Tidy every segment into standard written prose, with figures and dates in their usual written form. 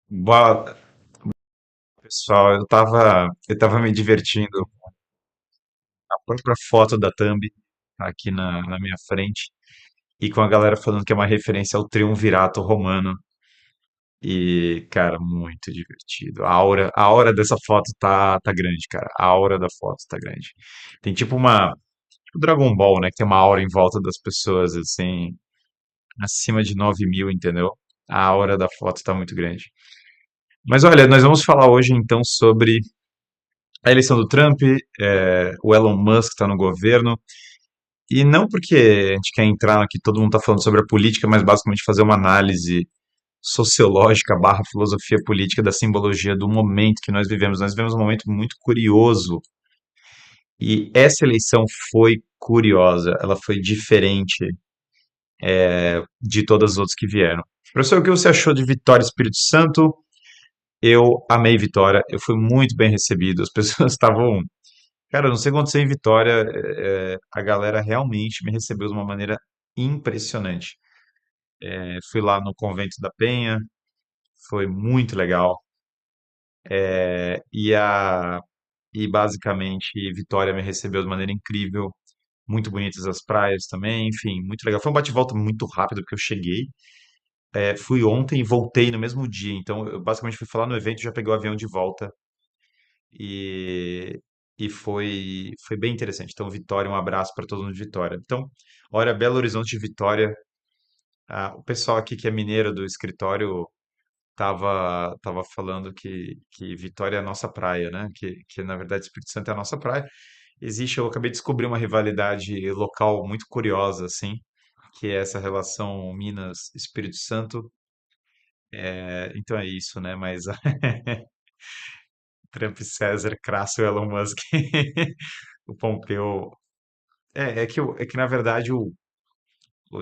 Boa, pessoal, eu tava me divertindo. A própria foto da Thumb aqui na minha frente e com a galera falando que é uma referência ao Triunvirato romano. E, cara, muito divertido. A aura dessa foto tá grande, cara. A aura da foto tá grande. Tem tipo Dragon Ball, né? Que tem uma aura em volta das pessoas, assim, acima de 9.000, entendeu? A aura da foto tá muito grande. Mas olha, nós vamos falar hoje então sobre a eleição do Trump, o Elon Musk está no governo, e não porque a gente quer entrar aqui, todo mundo está falando sobre a política, mas basicamente fazer uma análise sociológica barra filosofia política da simbologia do momento que nós vivemos. Nós vivemos um momento muito curioso, e essa eleição foi curiosa, ela foi diferente de todas as outras que vieram. Professor, o que você achou de Vitória Espírito Santo? Eu amei Vitória, eu fui muito bem recebido, as pessoas estavam. Cara, não sei o que aconteceu em Vitória, a galera realmente me recebeu de uma maneira impressionante. Fui lá no Convento da Penha, foi muito legal. é, e, a, e basicamente Vitória me recebeu de maneira incrível, muito bonitas as praias também, enfim, muito legal. Foi um bate-volta muito rápido, porque eu cheguei, fui ontem e voltei no mesmo dia. Então, eu basicamente fui falar no evento e já peguei o avião de volta. E, e foi bem interessante. Então, Vitória, um abraço para todo mundo de Vitória. Então, olha, Belo Horizonte de Vitória. O pessoal aqui que é mineiro do escritório tava falando que Vitória é a nossa praia, né? Que na verdade Espírito Santo é a nossa praia. Eu acabei de descobrir uma rivalidade local muito curiosa, assim, que é essa relação Minas-Espírito Santo. Então é isso, né? Mas Trump, César, Crasso, Elon Musk, o Pompeu. É que na verdade o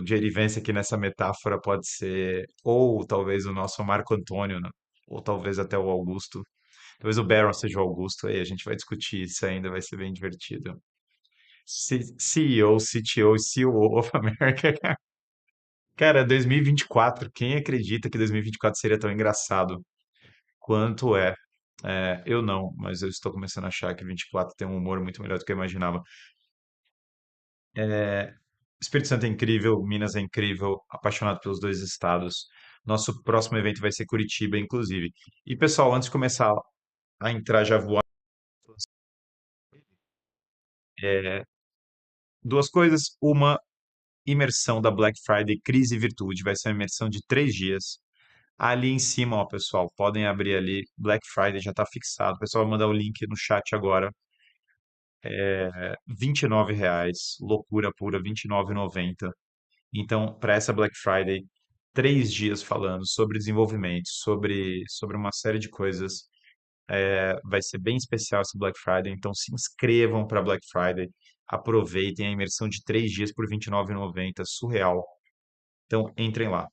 Gerivência aqui nessa metáfora pode ser ou talvez o nosso Marco Antônio, né? Ou talvez até o Augusto. Talvez o Barron seja o Augusto, aí a gente vai discutir isso ainda, vai ser bem divertido. CEO, CTO, COO of America. Cara, 2024, quem acredita que 2024 seria tão engraçado quanto é? Eu não, mas eu estou começando a achar que 24 tem um humor muito melhor do que eu imaginava. Espírito Santo é incrível, Minas é incrível, apaixonado pelos dois estados. Nosso próximo evento vai ser Curitiba, inclusive. E pessoal, antes de começar a entrar já voar, duas coisas. Uma, imersão da Black Friday Crise e Virtude. Vai ser uma imersão de 3 dias. Ali em cima, ó, pessoal, podem abrir ali. Black Friday já está fixado. O pessoal vai mandar o link no chat agora. R$ 29, loucura pura, R$ 29,90. Então, para essa Black Friday, 3 dias falando sobre desenvolvimento, sobre uma série de coisas. Vai ser bem especial essa Black Friday, então se inscrevam para Black Friday. Aproveitem a imersão de 3 dias por R$ 29,90, surreal. Então, entrem lá.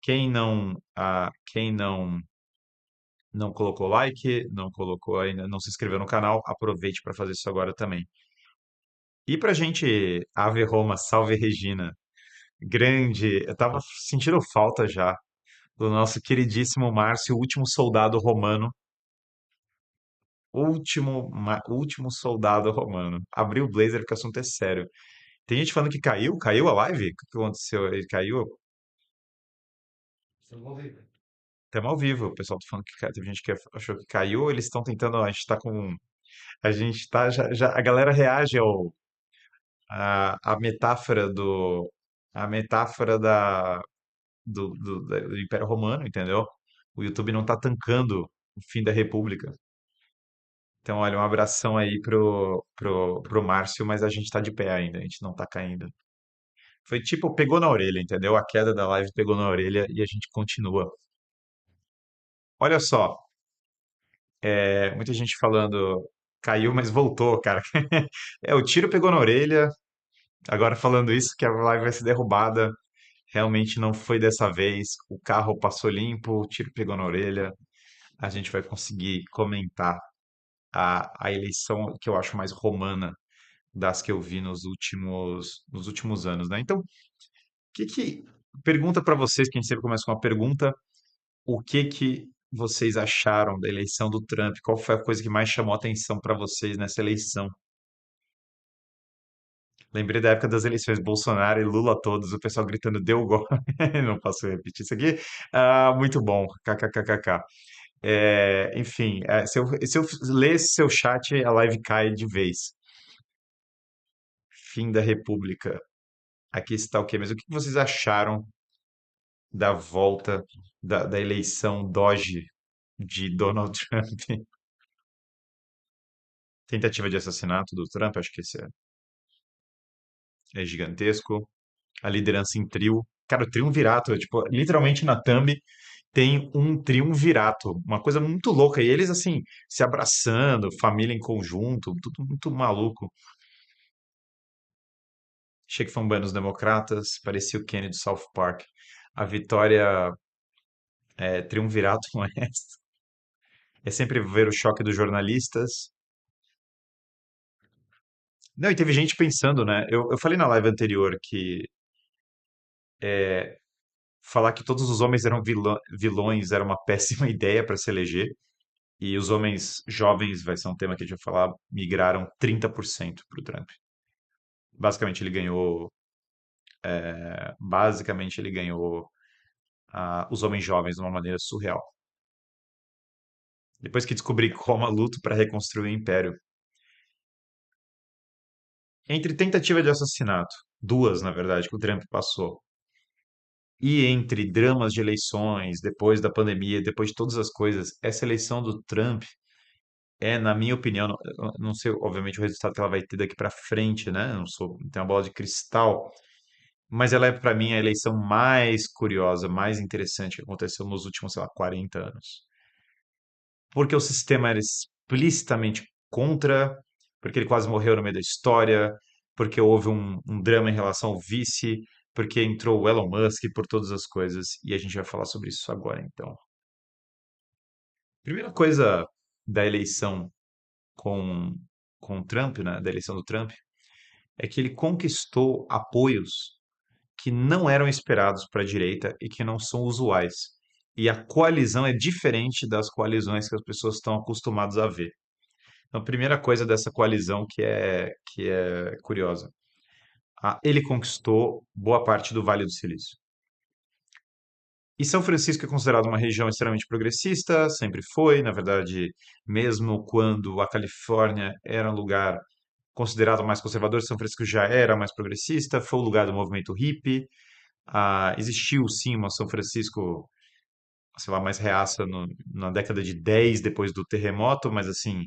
Quem não colocou like, não colocou ainda, não se inscreveu no canal, aproveite para fazer isso agora também. E pra gente, Ave Roma, salve Regina. Grande, eu tava sentindo falta já do nosso queridíssimo Márcio, o último soldado romano. Último soldado romano. Abriu o blazer porque o assunto é sério. Tem gente falando que caiu. Caiu a live? O que aconteceu? Ele caiu? Estamos ao vivo. O pessoal tá falando que teve gente que achou que caiu. Eles estão tentando. A gente tá com. A gente tá. A galera reage a metáfora do. A metáfora do Império Romano, entendeu? O YouTube não tá tancando o fim da República. Então, olha, um abração aí pro Márcio, mas a gente tá de pé ainda, a gente não tá caindo. Foi tipo, pegou na orelha, entendeu? A queda da live pegou na orelha e a gente continua. Olha só, muita gente falando, caiu, mas voltou, cara. O tiro pegou na orelha. Agora falando isso, que a live vai ser derrubada. Realmente não foi dessa vez. O carro passou limpo, o tiro pegou na orelha. A gente vai conseguir comentar a eleição que eu acho mais romana das que eu vi nos últimos anos, né? Então, Pergunta para vocês, quem sempre começa com uma pergunta, o que que vocês acharam da eleição do Trump? Qual foi a coisa que mais chamou a atenção para vocês nessa eleição? Lembrei da época das eleições Bolsonaro e Lula todos, o pessoal gritando deu gol. Não posso repetir isso aqui. Ah, muito bom. KKKKK. Enfim, se eu ler esse seu chat, a live cai de vez. Fim da República. Aqui está o quê? Mas o que vocês acharam da volta da eleição Doge de Donald Trump? Tentativa de assassinato do Trump, acho que esse é gigantesco. A liderança em trio. Cara, o triunvirato, tipo, literalmente na thumb tem um triunvirato, uma coisa muito louca. E eles, assim, se abraçando, família em conjunto, tudo muito maluco. Achei que foi um banho nos democratas, parecia o Kenny do South Park. A vitória triunvirato não é essa. É sempre ver o choque dos jornalistas. Não, e teve gente pensando, né? Eu falei na live anterior que falar que todos os homens eram vilões era uma péssima ideia para se eleger. E os homens jovens, vai ser um tema que a gente vai falar, migraram 30% para o Trump. Basicamente ele ganhou, os homens jovens de uma maneira surreal. Depois que descobri como a luto para reconstruir o império. Entre tentativa de assassinato, duas, na verdade, que o Trump passou, e entre dramas de eleições, depois da pandemia, depois de todas as coisas, essa eleição do Trump na minha opinião, não sei, obviamente, o resultado que ela vai ter daqui para frente, né? Não tenho uma bola de cristal, mas ela é, para mim, a eleição mais curiosa, mais interessante que aconteceu nos últimos, sei lá, 40 anos. Porque o sistema era explicitamente contra, porque ele quase morreu no meio da história, porque houve um drama em relação ao vice, porque entrou o Elon Musk por todas as coisas, e a gente vai falar sobre isso agora, então. Primeira coisa da eleição com, com o Trump, né, da eleição do Trump, é que ele conquistou apoios que não eram esperados para a direita e que não são usuais. E a coalizão é diferente das coalizões que as pessoas estão acostumadas a ver. Então, a primeira coisa dessa coalizão que é curiosa. Ele conquistou boa parte do Vale do Silício. E São Francisco é considerado uma região extremamente progressista, sempre foi, na verdade, mesmo quando a Califórnia era um lugar considerado mais conservador, São Francisco já era mais progressista, foi o lugar do movimento hippie. Existiu sim uma São Francisco, sei lá, mais reaça na década de 10 depois do terremoto, mas assim,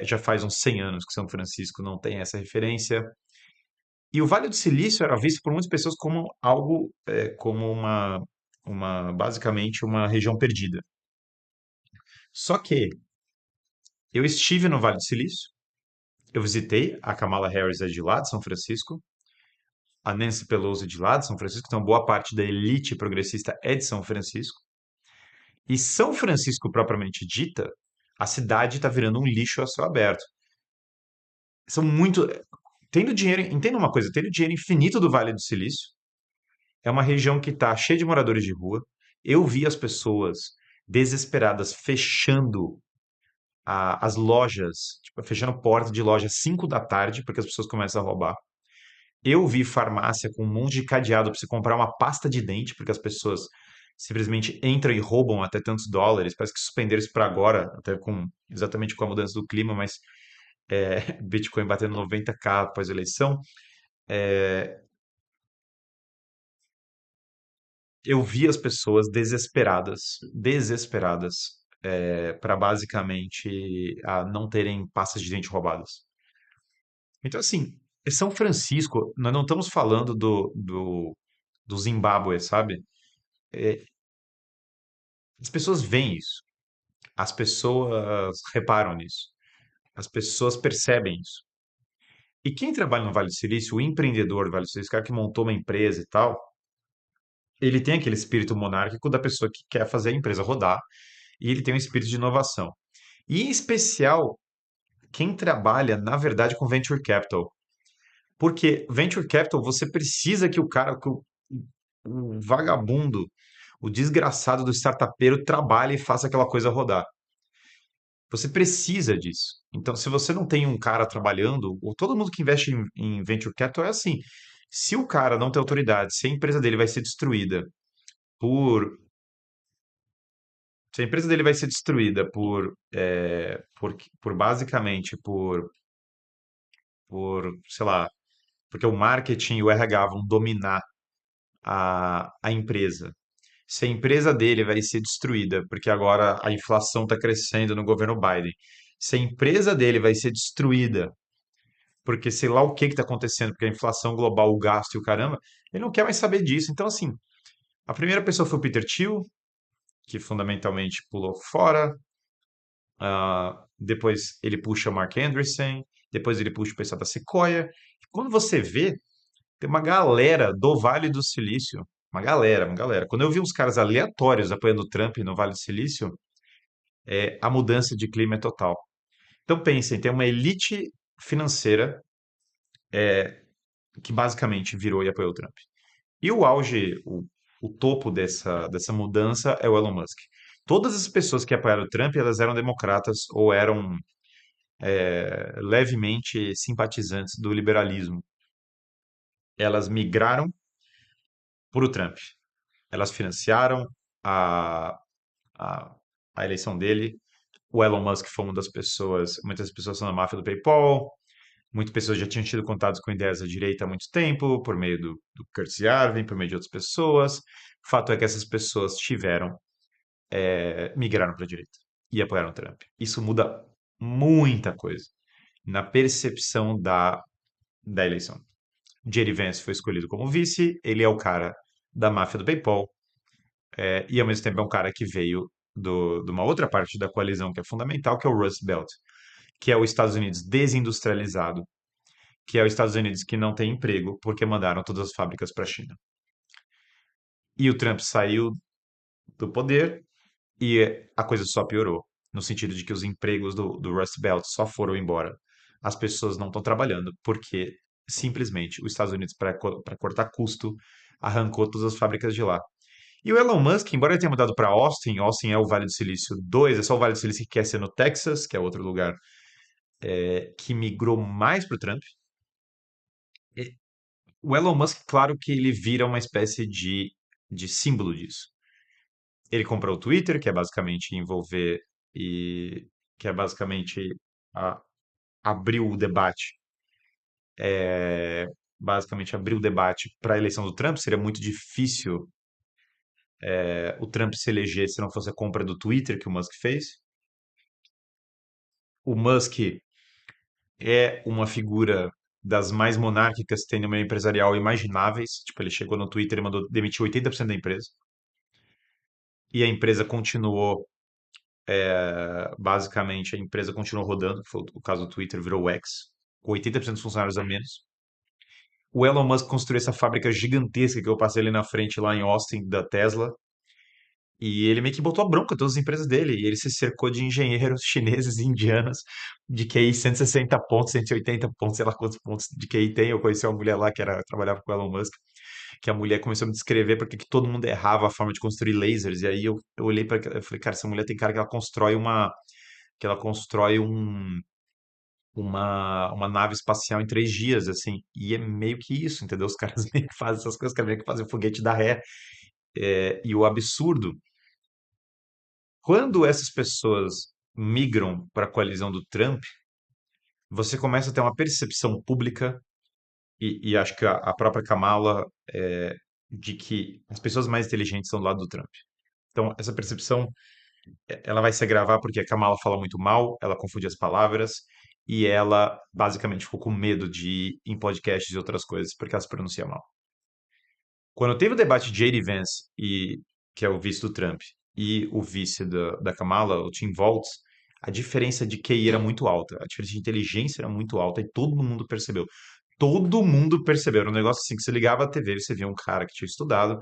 já faz uns 100 anos que São Francisco não tem essa referência. E o Vale do Silício era visto por muitas pessoas como algo, como basicamente uma região perdida. Só que eu estive no Vale do Silício, eu visitei, a Kamala Harris é de lá, de São Francisco, a Nancy Pelosi de lá de São Francisco, então boa parte da elite progressista é de São Francisco. E São Francisco, propriamente dita, a cidade está virando um lixo a céu aberto. São muito. Tendo dinheiro, entenda uma coisa, tendo dinheiro infinito do Vale do Silício, é uma região que está cheia de moradores de rua. Eu vi as pessoas desesperadas fechando as lojas, tipo, fechando porta de loja às 5 da tarde, porque as pessoas começam a roubar. Eu vi farmácia com um monte de cadeado para você comprar uma pasta de dente, porque as pessoas simplesmente entram e roubam até tantos dólares. Parece que suspenderam isso para agora, até exatamente com a mudança do clima, mas Bitcoin batendo 90K após a eleição. É, eu vi as pessoas desesperadas, para basicamente não terem pastas de dente roubadas. Então, assim, São Francisco, nós não estamos falando do Zimbábue, sabe? É, As pessoas veem isso, as pessoas reparam nisso, as pessoas percebem isso. E quem trabalha no Vale do Silício, o empreendedor do Vale do Silício, o cara que montou uma empresa e tal, ele tem aquele espírito monárquico da pessoa que quer fazer a empresa rodar e ele tem um espírito de inovação. E em especial, quem trabalha, na verdade, com venture capital. Porque venture capital, você precisa que o cara, que o vagabundo, o desgraçado do startupeiro trabalha e faça aquela coisa rodar. Você precisa disso. Então, se você não tem um cara trabalhando, ou todo mundo que investe em venture capital é assim. Se o cara não tem autoridade, se a empresa dele vai ser destruída por, se a empresa dele vai ser destruída por basicamente sei lá, porque o marketing e o RH vão dominar a empresa. Se a empresa dele vai ser destruída, porque agora a inflação está crescendo no governo Biden. Se a empresa dele vai ser destruída, porque sei lá o que está acontecendo, porque a inflação global, o gasto e o caramba, ele não quer mais saber disso. Então, assim, a primeira pessoa foi o Peter Thiel, que fundamentalmente pulou fora. Depois ele puxa o Mark Andreessen, depois ele puxa o pessoal da Sequoia. E quando você vê, tem uma galera do Vale do Silício, uma galera. Quando eu vi uns caras aleatórios apoiando o Trump no Vale do Silício, a mudança de clima é total. Então pensem, tem uma elite financeira que basicamente virou e apoiou o Trump. E o auge, o topo dessa mudança é o Elon Musk. Todas as pessoas que apoiaram o Trump, elas eram democratas ou eram levemente simpatizantes do liberalismo. Elas migraram para o Trump. Elas financiaram a, a, a eleição dele. O Elon Musk foi uma das pessoas, muitas pessoas são da máfia do PayPal, muitas pessoas já tinham tido contatos com ideias da direita há muito tempo, por meio do Curtis Yarvin, por meio de outras pessoas. O fato é que essas pessoas migraram para a direita e apoiaram Trump. Isso muda muita coisa na percepção da eleição. J.D. Vance foi escolhido como vice, ele é o cara da máfia do PayPal, e ao mesmo tempo é um cara que veio de uma outra parte da coalizão que é fundamental, que é o Rust Belt, que é os Estados Unidos desindustrializado, que é os Estados Unidos que não tem emprego porque mandaram todas as fábricas para a China. E o Trump saiu do poder e a coisa só piorou, no sentido de que os empregos do Rust Belt só foram embora. As pessoas não estão trabalhando porque simplesmente os Estados Unidos, para cortar custo, arrancou todas as fábricas de lá. E o Elon Musk, embora ele tenha mudado para Austin, Austin é o Vale do Silício 2, é só o Vale do Silício que quer ser no Texas, que é outro lugar que migrou mais para o Trump. E o Elon Musk, claro que ele vira uma espécie de símbolo disso. Ele comprou o Twitter, que é basicamente envolver e que é basicamente a- abrir o debate, basicamente abrir o debate para a eleição do Trump. Seria muito difícil o Trump se eleger se não fosse a compra do Twitter que o Musk fez. O Musk é uma figura das mais monárquicas que tem no meio empresarial imagináveis. Tipo, ele chegou no Twitter e mandou demitir 80% da empresa. E a empresa continuou, basicamente, a empresa continuou rodando, que foi o caso do Twitter, virou o X, com 80% dos funcionários a menos. O Elon Musk construiu essa fábrica gigantesca que eu passei ali na frente, lá em Austin, da Tesla. E ele meio que botou a bronca em todas as empresas dele. E ele se cercou de engenheiros chineses e indianos de QI 160 pontos, 180 pontos, sei lá quantos pontos de QI tem. Eu conheci uma mulher lá que trabalhava com o Elon Musk, que a mulher começou a me descrever porque que todo mundo errava a forma de construir lasers. E aí eu olhei para ela e falei, cara, essa mulher tem cara que ela constrói que ela constrói uma nave espacial em 3 dias, assim. E é meio que isso, entendeu? Os caras meio que fazem essas coisas, os caras meio que fazem o foguete da ré. E o absurdo, quando essas pessoas migram para a coalizão do Trump, você começa a ter uma percepção pública, e acho que a própria Kamala, de que as pessoas mais inteligentes estão do lado do Trump. Então, essa percepção, ela vai se agravar porque a Kamala fala muito mal, ela confunde as palavras, e ela basicamente ficou com medo de ir em podcasts e outras coisas, porque ela se pronuncia mal. Quando teve o debate de J.D. Vance, que é o vice do Trump, e o vice da Kamala, o Tim Walz, a diferença de QI era muito alta, a diferença de inteligência era muito alta, e todo mundo percebeu. Todo mundo percebeu. Era um negócio assim que você ligava a TV, você via um cara que tinha estudado,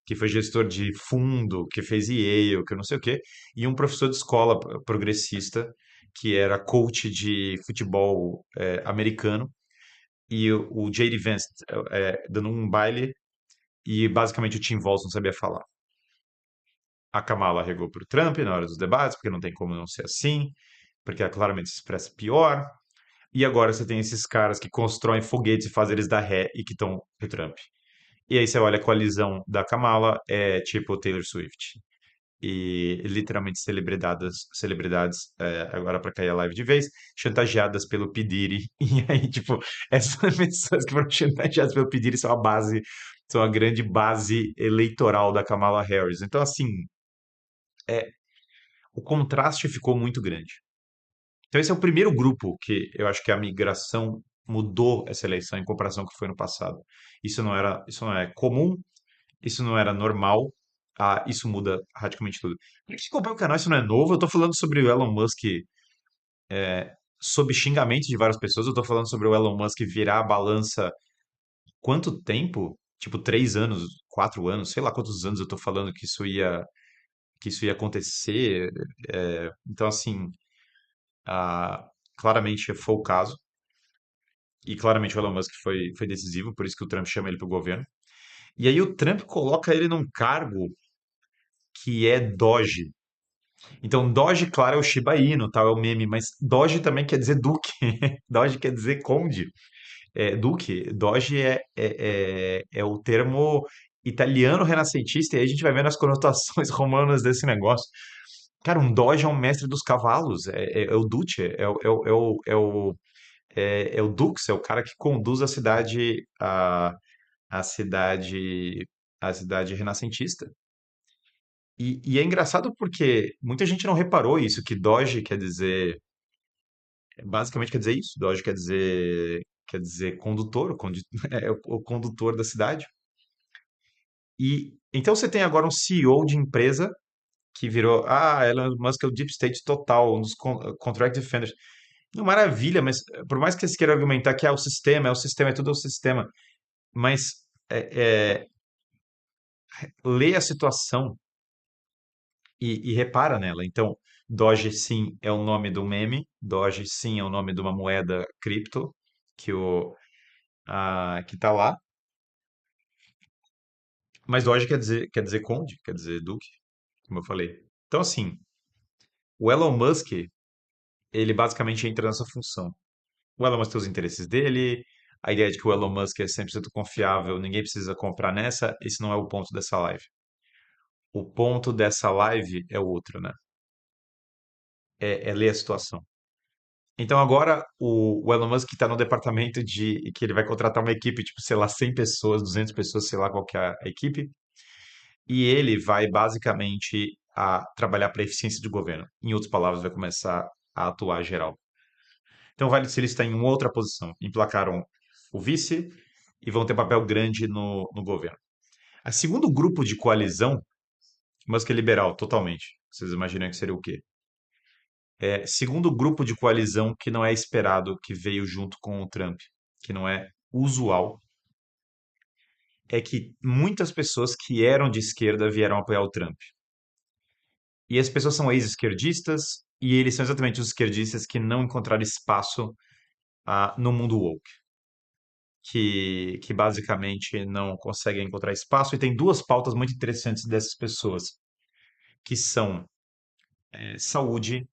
que foi gestor de fundo, que fez Yale, que eu não sei o quê, e um professor de escola progressista, que era coach de futebol americano, e o J.D. Vance dando um baile e basicamente o Tim Walz não sabia falar. A Kamala regou para o Trump na hora dos debates, porque não tem como não ser assim, porque ela claramente se expressa pior. E agora você tem esses caras que constroem foguetes e fazem eles dar ré e que estão pro Trump. E aí você olha a coalizão da Kamala, é tipo Taylor Swift. E literalmente celebridades agora para cair a live de vez, chantageadas pelo P. Diddy. E aí, tipo, essas pessoas que foram chantageadas pelo P. Diddy são a base, são a grande base eleitoral da Kamala Harris. Então, assim, é, o contraste ficou muito grande. Então, esse é o primeiro grupo que eu acho que a migração mudou essa eleição em comparação com o que foi no passado. Isso não é comum, isso não era normal. Isso muda radicalmente tudo. Para que acompanha o canal, isso não é novo. Eu estou falando sobre o Elon Musk sob xingamentos de várias pessoas. Eu estou falando sobre o Elon Musk virar a balança quanto tempo? Tipo, 3 anos, 4 anos, sei lá quantos anos eu estou falando que isso ia acontecer. Então, assim, ah, claramente foi o caso. E claramente o Elon Musk foi decisivo, por isso que o Trump chama ele para o governo. E aí o Trump coloca ele num cargo que é Doge. Então, Doge, claro, é o Shiba Inu, tal, é o meme, mas Doge também quer dizer duque. Doge quer dizer conde. Duque, Doge é o termo italiano renascentista, e aí a gente vai vendo as conotações romanas desse negócio. Cara, um Doge é um mestre dos cavalos, é o Duce, é o Dux, é o cara que conduz a cidade, a cidade renascentista. E é engraçado porque muita gente não reparou isso, que Doge quer dizer, basicamente quer dizer isso. Doge quer dizer condutor, é o condutor da cidade. E então você tem agora um CEO de empresa que virou, Elon Musk é o Deep State total, um dos contract defenders. Não, maravilha, mas por mais que eles queiram argumentar que é o sistema, é tudo o sistema, mas lê a situação e repara nela. Então, Doge sim é o nome do meme, Doge sim é o nome de uma moeda cripto que tá lá, mas Doge quer dizer conde, quer dizer duque, como eu falei. Então, assim, o Elon Musk, ele basicamente entra nessa função. O Elon Musk tem os interesses dele, a ideia de que o Elon Musk é 100% confiável, ninguém precisa comprar nessa, esse não é o ponto dessa live. O ponto dessa live é outro, né? É ler a situação. Então agora o Elon Musk está no departamento de que ele vai contratar uma equipe, tipo, sei lá, 100 pessoas, 200 pessoas, sei lá qual que é a equipe, e ele vai basicamente a trabalhar para a eficiência de governo. Em outras palavras, vai começar a atuar geral. Então o Vale do Silício está em uma outra posição. Emplacaram o vice e vão ter papel grande no governo. A segundo grupo de coalizão, Musk é liberal, totalmente. Vocês imaginam que seria o quê? Segundo grupo de coalizão que não é esperado, que veio junto com o Trump, que não é usual, é que muitas pessoas que eram de esquerda vieram apoiar o Trump. E as pessoas são ex-esquerdistas, e eles são exatamente os esquerdistas que não encontraram espaço no mundo woke, que basicamente não conseguem encontrar espaço. E tem duas pautas muito interessantes dessas pessoas, que são saúde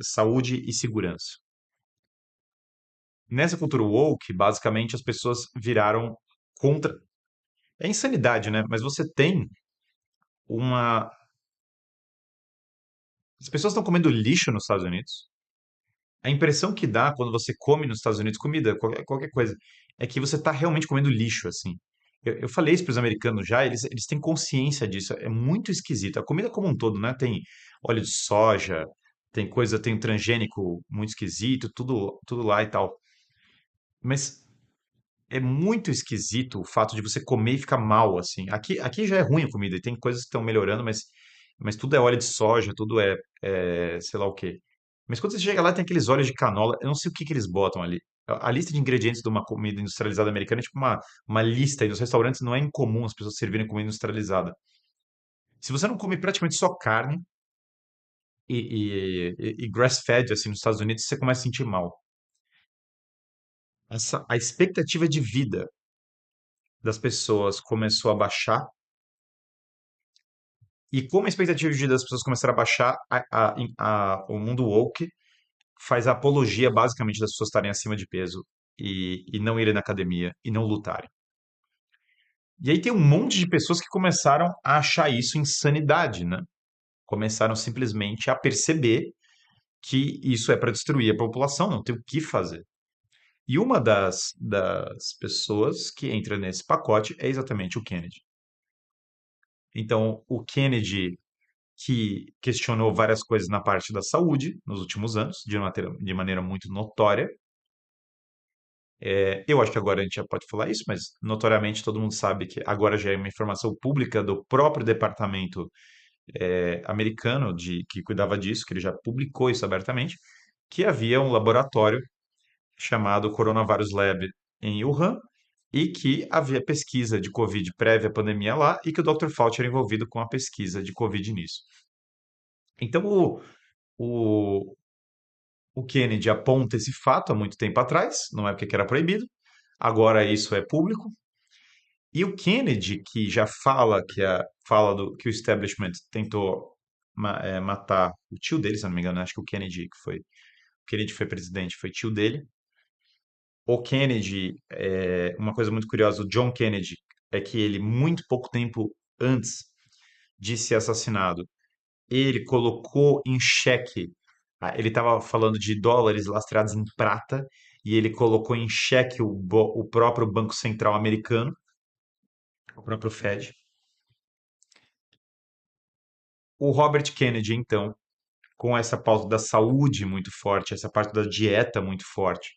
saúde e segurança. Nessa cultura woke, basicamente as pessoas viraram contra. É insanidade, né? Mas você tem uma. As pessoas estão comendo lixo nos Estados Unidos. A impressão que dá quando você come nos Estados Unidos comida, qualquer coisa, é que você está realmente comendo lixo, assim. Eu falei isso para os americanos já, eles têm consciência disso. É muito esquisito. A comida como um todo, né? Tem óleo de soja, tem transgênico muito esquisito, tudo lá e tal. Mas é muito esquisito o fato de você comer e ficar mal, assim. Aqui já é ruim a comida, e tem coisas que estão melhorando, mas tudo é óleo de soja, tudo sei lá o quê. Mas quando você chega lá, tem aqueles óleos de canola, eu não sei o que que eles botam ali. A lista de ingredientes de uma comida industrializada americana é tipo uma lista, e nos restaurantes não é incomum as pessoas servirem comida industrializada. Se você não come praticamente só carne e grass-fed, assim, nos Estados Unidos, você começa a sentir mal. A expectativa de vida das pessoas começou a baixar, e como a expectativa de vida das pessoas começaram a baixar, o mundo woke faz a apologia basicamente das pessoas estarem acima de peso e não irem na academia e não lutarem. E aí tem um monte de pessoas que começaram a achar isso insanidade, né? Começaram simplesmente a perceber que isso é para destruir a população, não tem o que fazer. E uma das pessoas que entra nesse pacote é exatamente o Kennedy. Então, o Kennedy, que questionou várias coisas na parte da saúde nos últimos anos, de maneira muito notória. Eu acho que agora a gente já pode falar isso, mas notoriamente todo mundo sabe que agora já é uma informação pública do próprio departamento americano que cuidava disso, que ele já publicou isso abertamente, que havia um laboratório chamado Coronavirus Lab em Wuhan e que havia pesquisa de Covid prévia à pandemia lá e que o Dr. Fauci era envolvido com a pesquisa de Covid nisso. Então, o, o Kennedy aponta esse fato há muito tempo atrás, numa época que era proibido, agora isso é público. E o Kennedy, que já fala que o establishment tentou matar o tio dele, se eu não me engano, acho que o Kennedy foi presidente, foi tio dele. O Kennedy, uma coisa muito curiosa, o John Kennedy, é que ele, muito pouco tempo antes de ser assassinado, ele colocou em xeque, ele estava falando de dólares lastreados em prata, e ele colocou em xeque o próprio Banco Central americano, o próprio Fed. O Robert Kennedy, então, com essa pauta da saúde muito forte, essa parte da dieta muito forte,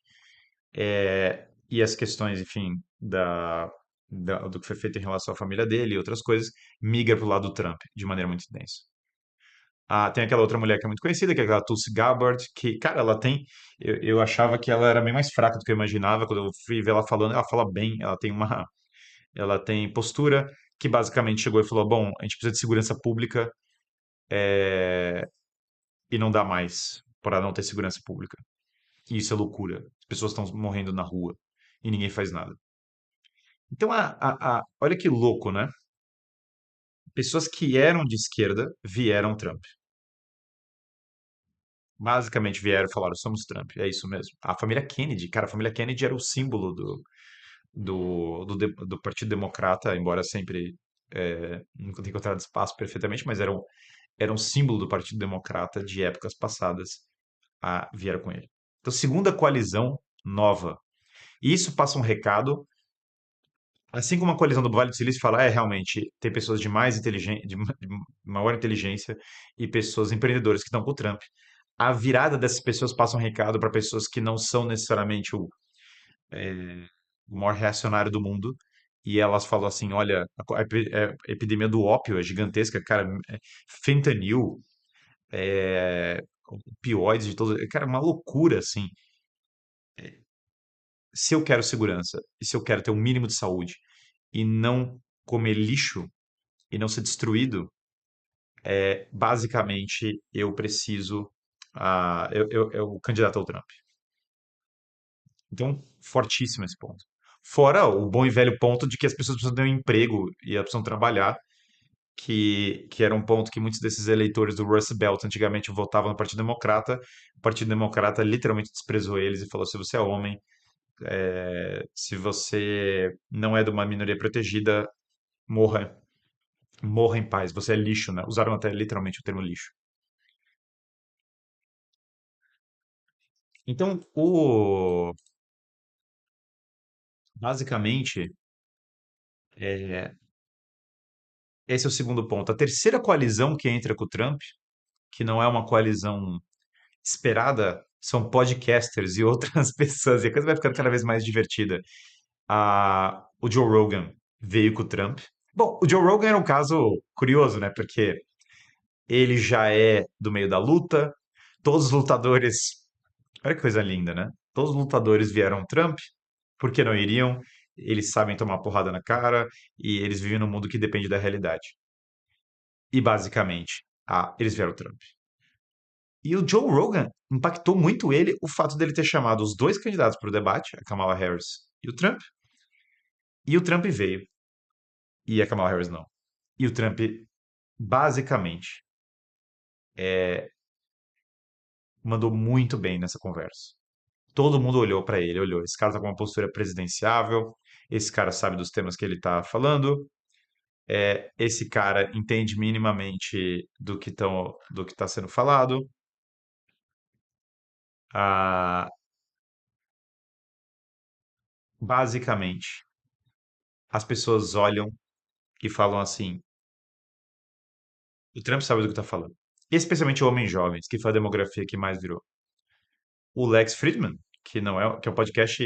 e as questões, enfim, do que foi feito em relação à família dele e outras coisas, migra para o lado do Trump de maneira muito intensa. Tem aquela outra mulher que é muito conhecida, que é aquela Tulsi Gabbard, que, cara, ela tem. Eu achava que ela era bem mais fraca do que eu imaginava. Quando eu fui ver ela falando, ela fala bem, ela tem postura, que basicamente chegou e falou: bom, a gente precisa de segurança pública e não dá mais para não ter segurança pública. E isso é loucura. As pessoas estão morrendo na rua e ninguém faz nada. Então, olha que louco, né? Pessoas que eram de esquerda vieram Trump. Basicamente vieram e falaram, somos Trump. É isso mesmo. A família Kennedy, cara, a família Kennedy era o símbolo do Partido Democrata, embora sempre nunca tenha encontrado espaço perfeitamente, mas era um símbolo do Partido Democrata de épocas passadas. Vieram com ele. Então, segunda coalizão nova. E isso passa um recado. Assim como a coalizão do Vale do Silício fala, realmente, tem pessoas de mais inteligência, de maior inteligência e pessoas empreendedoras que estão com o Trump. A virada dessas pessoas passa um recado para pessoas que não são necessariamente o maior reacionário do mundo. E elas falam assim, olha, a epidemia do ópio é gigantesca, cara, fentanil, opioides de todo, cara, uma loucura assim. Se eu quero segurança e se eu quero ter um mínimo de saúde e não comer lixo e não ser destruído, basicamente eu preciso. Eu candidato ao Trump. Então, fortíssimo esse ponto. Fora o bom e velho ponto de que as pessoas precisam ter um emprego e elas precisam trabalhar, que era um ponto que muitos desses eleitores do Rust Belt antigamente votavam no Partido Democrata. O Partido Democrata literalmente desprezou eles e falou: se você é homem, se você não é de uma minoria protegida, morra, morra em paz. Você é lixo, né? Usaram até literalmente o termo lixo. Então, basicamente, é, esse é o segundo ponto. A terceira coalizão que entra com o Trump, que não é uma coalizão esperada, são podcasters e outras pessoas. E a coisa vai ficando cada vez mais divertida. O Joe Rogan veio com o Trump. Bom, o Joe Rogan era um caso curioso, né? Porque ele já é do meio da luta, todos os lutadores. Olha que coisa linda, né? Todos os lutadores vieram Trump, por que não iriam? Eles sabem tomar porrada na cara e eles vivem num mundo que depende da realidade. E basicamente, eles vieram Trump. E o Joe Rogan impactou muito ele o fato dele ter chamado os dois candidatos para o debate, a Kamala Harris e o Trump, E o Trump veio, e a Kamala Harris não. E o Trump, basicamente, mandou muito bem nessa conversa. Todo mundo olhou para ele, olhou. Esse cara tá com uma postura presidenciável, esse cara sabe dos temas que ele tá falando, esse cara entende minimamente do que está sendo falado. Ah, basicamente, as pessoas olham e falam assim: o Trump sabe do que está falando. Especialmente homens jovens, que foi a demografia que mais virou. O Lex Friedman, que é o podcast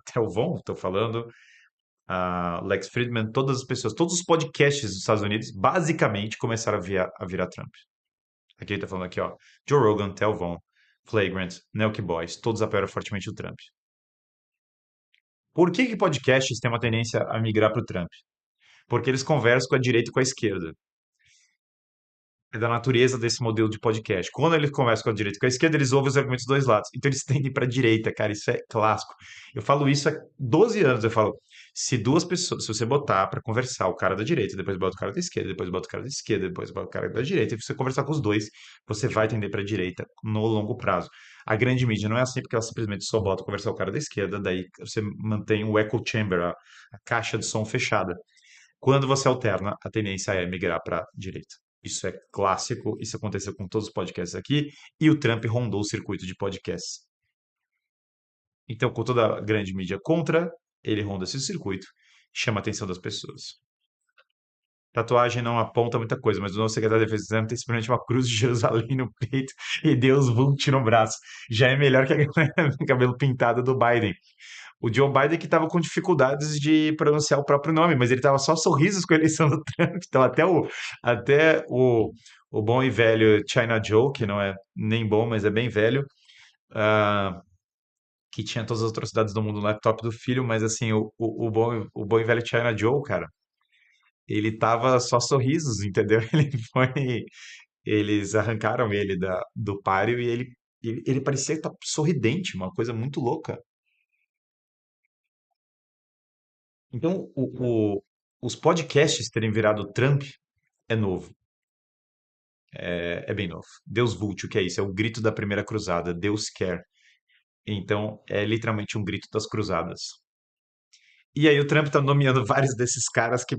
Theo Von, estou falando, Lex Friedman, todas as pessoas, todos os podcasts dos Estados Unidos, basicamente começaram a virar Trump. Aqui ele está falando aqui, ó, Joe Rogan, Theo Von, Flagrant, Nelk Boys, todos apoiaram fortemente o Trump. Por que que podcasts têm uma tendência a migrar para o Trump? Porque eles conversam com a direita e com a esquerda. É da natureza desse modelo de podcast. Quando eles conversam com a direita e com a esquerda, eles ouvem os argumentos dos dois lados. Então eles tendem para a direita, cara. Isso é clássico. Eu falo isso há 12 anos. Eu falo, se duas pessoas, se você botar para conversar o cara da direita, depois bota o cara da esquerda, depois bota o cara da esquerda, depois bota o cara da direita, e você conversar com os dois, você vai tender para a direita no longo prazo. A grande mídia não é assim, porque ela simplesmente só bota conversar o cara da esquerda, daí você mantém o echo chamber, a caixa de som fechada. Quando você alterna, a tendência é migrar para a direita. Isso é clássico, isso aconteceu com todos os podcasts aqui, e o Trump rondou o circuito de podcasts. Então, com toda a grande mídia contra, ele ronda esse circuito, chama a atenção das pessoas. Tatuagem não aponta muita coisa, mas o nosso secretário de Defesa do Exame tem simplesmente uma cruz de Jerusalém no peito e Deus vult no braço. Já é melhor que a galera do cabelo pintado do Biden. O Joe Biden que estava com dificuldades de pronunciar o próprio nome, mas ele estava só sorrisos com a eleição do Trump. Então até o bom e velho China Joe, que não é nem bom, mas é bem velho, ah, que tinha todas as atrocidades do mundo no laptop do filho, mas assim, o bom e velho China Joe, cara, ele tava só sorrisos, entendeu? Eles arrancaram ele do páreo e ele parecia estar sorridente, uma coisa muito louca. Então, os podcasts terem virado Trump é novo, é bem novo. Deus vult, o que é isso? É o grito da primeira cruzada, Deus quer. Então, é literalmente um grito das cruzadas. E aí o Trump tá nomeando vários desses caras que,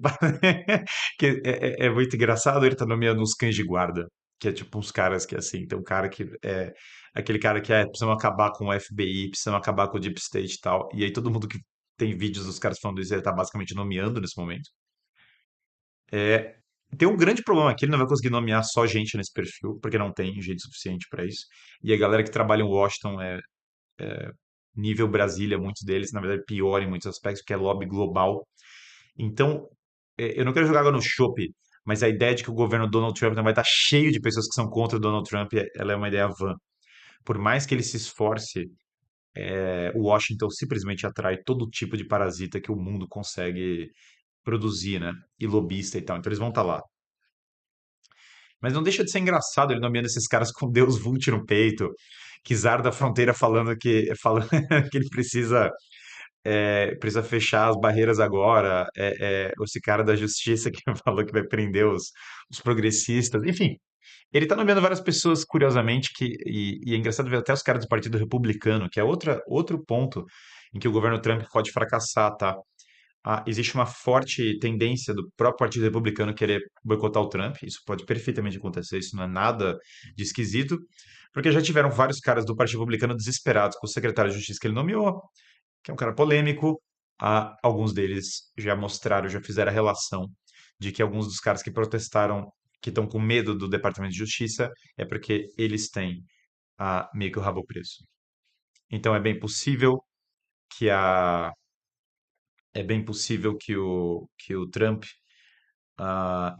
que é muito engraçado, ele tá nomeando uns cães de guarda, que é tipo uns caras que assim, tem um cara que é aquele cara que precisam acabar com o FBI, precisam acabar com o Deep State e tal. E aí todo mundo que tem vídeos dos caras falando isso, ele tá basicamente nomeando nesse momento. É, tem um grande problema aqui, ele não vai conseguir nomear só gente nesse perfil, porque não tem gente suficiente para isso. E a galera que trabalha em Washington nível Brasília, muitos deles, na verdade, pior em muitos aspectos, porque é lobby global. Então, eu não quero jogar água no chope, mas a ideia de que o governo Donald Trump não vai estar cheio de pessoas que são contra o Donald Trump, ela é uma ideia vã. Por mais que ele se esforce, o Washington simplesmente atrai todo tipo de parasita que o mundo consegue produzir, né? E lobista e tal. Então eles vão estar lá. Mas não deixa de ser engraçado ele nomeando esses caras com Deus Vult no peito, Kizar da Fronteira falando que ele precisa fechar as barreiras agora, esse cara da justiça que falou que vai prender os progressistas, enfim. Ele tá nomeando várias pessoas, curiosamente, e é engraçado ver até os caras do Partido Republicano, que é outro ponto em que o governo Trump pode fracassar, tá? Existe uma forte tendência do próprio Partido Republicano querer boicotar o Trump. Isso pode perfeitamente acontecer, isso não é nada de esquisito, porque já tiveram vários caras do Partido Republicano desesperados com o secretário de Justiça que ele nomeou, que é um cara polêmico. Alguns deles já mostraram, já fizeram a relação de que alguns dos caras que protestaram, que estão com medo do Departamento de Justiça, é porque eles têm meio que o rabo preso. Então que a é bem possível que o Trump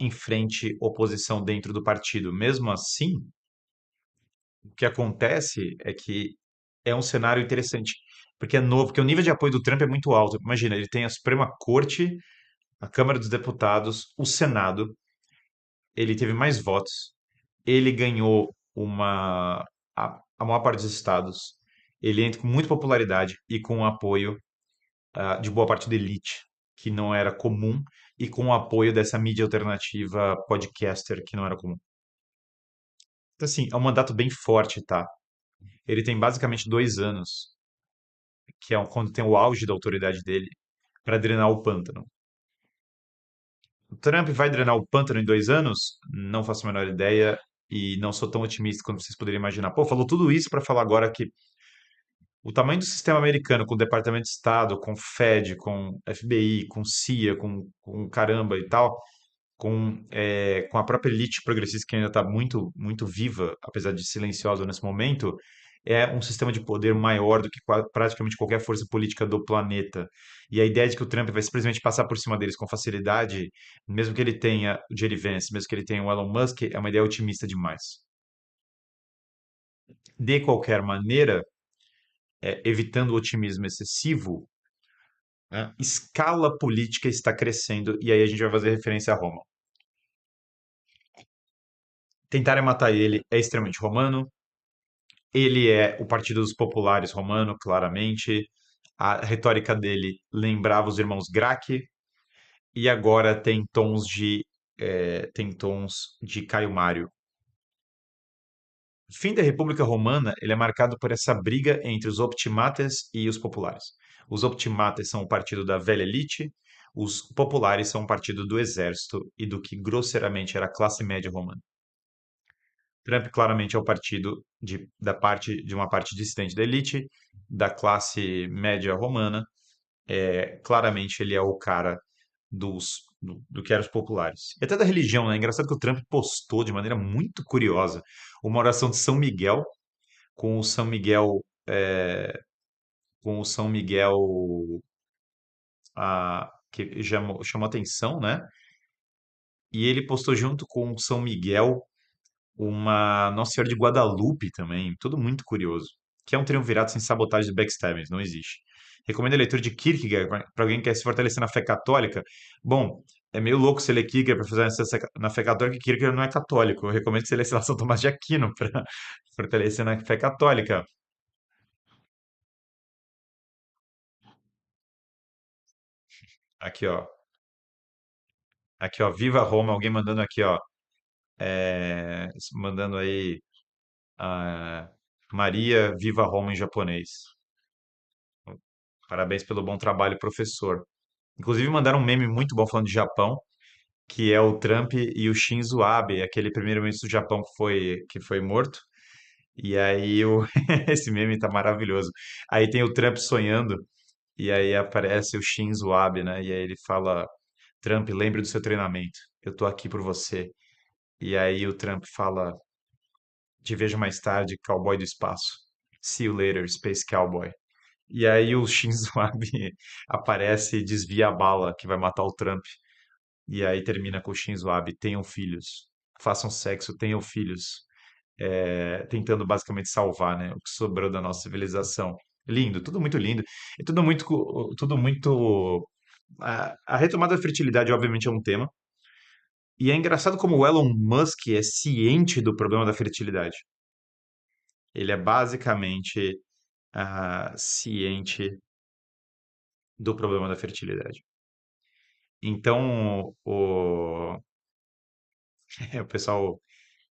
enfrente oposição dentro do partido. Mesmo assim, o que acontece é que é um cenário interessante, porque é novo, porque o nível de apoio do Trump é muito alto. Imagina, ele tem a Suprema Corte, a Câmara dos Deputados, o Senado, ele teve mais votos, ele ganhou a maior parte dos estados, ele entra com muita popularidade e com apoio de boa parte da elite. que não era comum, e com o apoio dessa mídia alternativa podcaster, que não era comum. Então, assim, é um mandato bem forte, tá? Ele tem basicamente 2 anos, que é quando tem o auge da autoridade dele, para drenar o pântano. O Trump vai drenar o pântano em 2 anos? Não faço a menor ideia e não sou tão otimista quanto vocês poderiam imaginar. Pô, falou tudo isso para falar agora que o tamanho do sistema americano, com o Departamento de Estado, com Fed, com FBI, com CIA, com caramba e tal, com a própria elite progressista que ainda está muito, muito viva, apesar de silenciosa nesse momento, é um sistema de poder maior do que praticamente qualquer força política do planeta. E a ideia de que o Trump vai simplesmente passar por cima deles com facilidade, mesmo que ele tenha o Jerry Vance, mesmo que ele tenha o Elon Musk, é uma ideia otimista demais. De qualquer maneira, evitando o otimismo excessivo, né, escala política está crescendo, e aí a gente vai fazer referência a Roma. Tentarem matar ele é extremamente romano. Ele é o Partido dos Populares romano, claramente. A retórica dele lembrava os irmãos Gracchi e agora tem tons de Caio Mário. O fim da República Romana ele é marcado por essa briga entre os optimates e os populares. Os optimates são o partido da velha elite, os populares são o partido do exército e do que grosseiramente era a classe média romana. Trump claramente é o partido de uma parte dissidente da elite, da classe média romana. Claramente ele é o cara do que eram os populares. E até da religião, né? É engraçado que o Trump postou de maneira muito curiosa uma oração de São Miguel, com o São Miguel, com o São Miguel que chamou atenção, né? E ele postou junto com o São Miguel uma Nossa Senhora de Guadalupe também, tudo muito curioso. Que é um triunvirato sem sabotagem e backstabbing, não existe. Recomendo a leitura de Kierkegaard para alguém que quer se fortalecer na fé católica. Bom, é meio louco você ler Kierkegaard para fazer na fé católica, que Kierkegaard não é católico. Eu recomendo que você leia, sei lá, São Tomás de Aquino para fortalecer na fé católica. Aqui, ó. Aqui, ó. Viva Roma. Alguém mandando aqui, ó. Mandando aí. ah, Maria, Viva Roma em japonês. Parabéns pelo bom trabalho, professor. Inclusive mandaram um meme muito bom falando de Japão, que é o Trump e o Shinzo Abe, aquele primeiro-ministro do Japão que foi morto. E aí esse meme tá maravilhoso. Aí tem o Trump sonhando e aí aparece o Shinzo Abe, né? E aí ele fala: Trump, lembre do seu treinamento. Eu tô aqui por você. E aí o Trump fala: te vejo mais tarde, cowboy do espaço. See you later, Space Cowboy. E aí o Shinzo Abe aparece e desvia a bala que vai matar o Trump. E aí termina com o Shinzo Abe, tenham filhos, façam sexo, tenham filhos, tentando basicamente salvar, né, o que sobrou da nossa civilização. Lindo, tudo muito lindo. E tudo muito. A retomada da fertilidade, obviamente, é um tema. E é engraçado como o Elon Musk é ciente do problema da fertilidade. Ele é basicamente ciente do problema da fertilidade. Então, o pessoal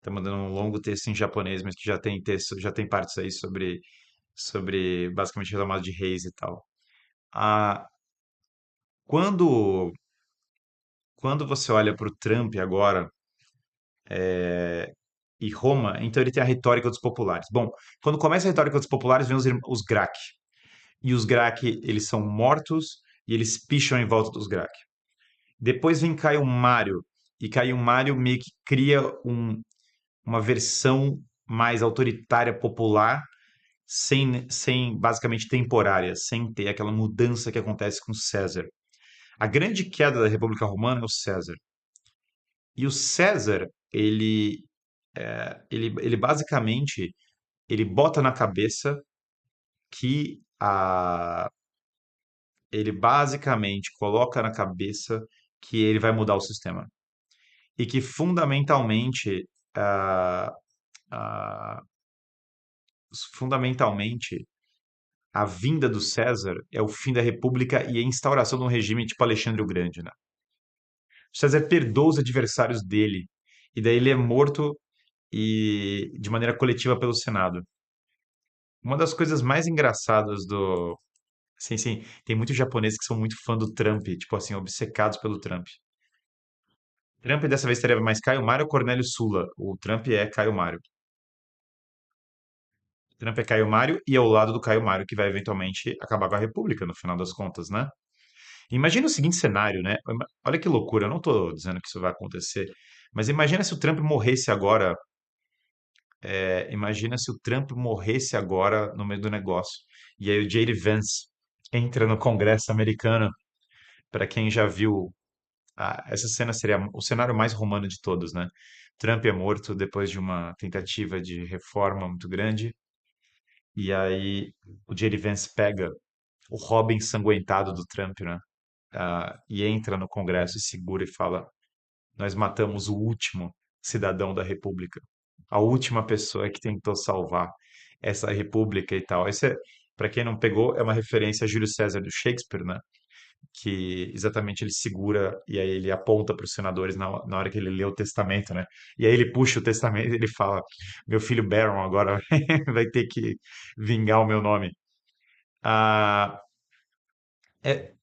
tá mandando um longo texto em japonês, mas que já tem texto, já tem partes aí sobre basicamente retomada de reis e tal. Ah, quando, quando você olha para o Trump agora e Roma, então ele tem a retórica dos populares. Bom, quando começa a retórica dos populares, vem os Gracchi. E os Gracchi, eles são mortos e eles picham em volta dos Gracchi. Depois vem Caio Mário, e Caio Mário meio que cria uma versão mais autoritária, popular, sem basicamente temporária, sem ter aquela mudança que acontece com César. A grande queda da República Romana é o César. E o César, ele basicamente ele bota na cabeça que ele basicamente coloca na cabeça que ele vai mudar o sistema e que ah, ah, fundamentalmente a vinda do César é o fim da República e a instauração de um regime tipo Alexandre o Grande, né? O César perdoa os adversários dele, e daí ele é morto e de maneira coletiva pelo Senado. Uma das coisas mais engraçadas do. Sim, sim, tem muitos japoneses que são muito fã do Trump, tipo assim, obcecados pelo Trump. Trump dessa vez seria mais Caio Mário ou Cornélio Sula? O Trump é Caio Mário. Trump é Caio Mário e é ao lado do Caio Mário que vai eventualmente acabar com a República, no final das contas, né? Imagina o seguinte cenário, né? Olha que loucura, eu não estou dizendo que isso vai acontecer, mas imagina se o Trump morresse agora. Imagina se o Trump morresse agora no meio do negócio. E aí o J.D. Vance entra no Congresso americano. Para quem já viu, essa cena seria o cenário mais romano de todos, né? Trump é morto depois de uma tentativa de reforma muito grande. E aí o J.D. Vance pega o Robin ensanguentado do Trump, né? E entra no Congresso e segura e fala: Nós matamos o último cidadão da República, a última pessoa que tentou salvar essa República e tal. Esse, para quem não pegou, é uma referência a Júlio César do Shakespeare, né? Que exatamente ele segura e aí ele aponta para os senadores na hora que ele lê o testamento, né? E aí ele puxa o testamento e ele fala: Meu filho Baron agora vai ter que vingar o meu nome. Ah, é,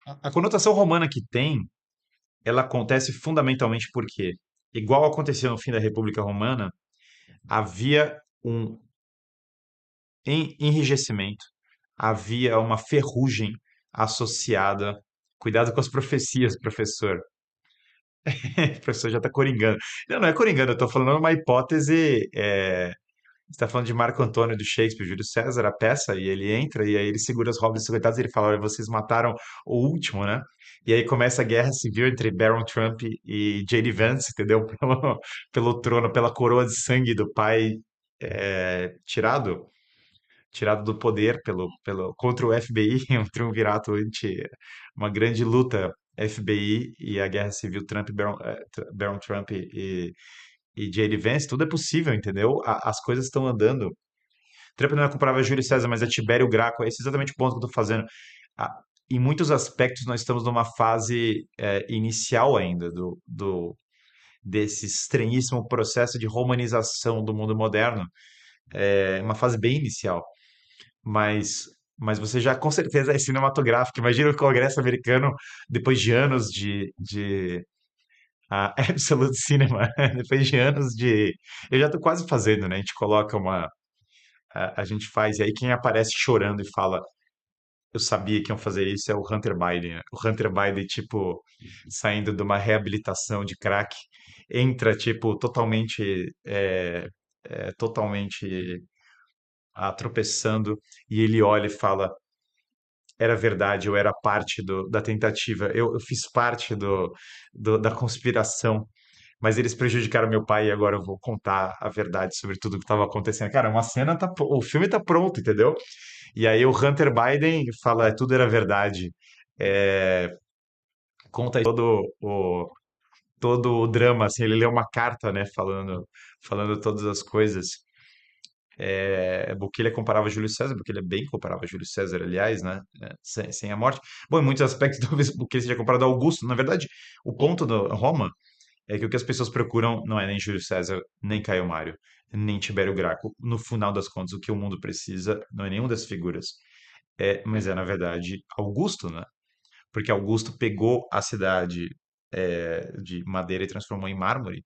a conotação romana que tem, ela acontece fundamentalmente porque, igual aconteceu no fim da República Romana, havia um enrijecimento, havia uma ferrugem associada. Cuidado com as profecias, professor. O professor já está coringando. Não, não é coringando, eu estou falando uma hipótese. Você está falando de Marco Antônio do Shakespeare, Júlio César, a peça, e ele entra e aí ele segura os Robins Ensanguentados e ele fala: Olha, vocês mataram o último, né? E aí começa a guerra civil entre Baron Trump e J.D. Vance, entendeu? Pelo trono, pela coroa de sangue do pai tirado do poder contra o FBI, um triunvirato uma grande luta FBI e a guerra civil Baron Trump e J.D. Vance, tudo é possível, entendeu? As coisas estão andando. Trump não é comparável a Júlio César, mas é Tibério Graco. Esse é exatamente o ponto que eu estou fazendo. Ah, em muitos aspectos, nós estamos numa fase inicial ainda desse estranhíssimo processo de romanização do mundo moderno. É uma fase bem inicial. Mas, mas você já com certeza é cinematográfico. Imagina o Congresso americano, depois de anos de Absolute Cinema, depois de anos de. Eu já estou quase fazendo, né? A gente coloca uma. A gente faz, e aí quem aparece chorando e fala: Eu sabia que iam fazer isso, é o Hunter Biden, né? O Hunter Biden, tipo, saindo de uma reabilitação de crack, entra, tipo, totalmente tropeçando, e ele olha e fala: Era verdade, eu era parte da tentativa, eu fiz parte da conspiração, mas eles prejudicaram meu pai e agora eu vou contar a verdade sobre tudo que estava acontecendo. Cara, uma cena tá, o filme tá pronto, entendeu? E aí o Hunter Biden fala, tudo era verdade. É, conta todo o drama, assim, ele lê uma carta, né, falando todas as coisas. Bukele é comparável a Júlio César, porque ele é bem comparável a Júlio César, aliás, né, sem a morte. Bom, em muitos aspectos, talvez Bukele seja comparado a Augusto. Na verdade, o ponto do Roma é que o que as pessoas procuram não é nem Júlio César, nem Caio Mário, nem Tibério Graco. No final das contas, o que o mundo precisa não é nenhuma das figuras, mas na verdade, Augusto, né? Porque Augusto pegou a cidade de madeira e transformou em mármore.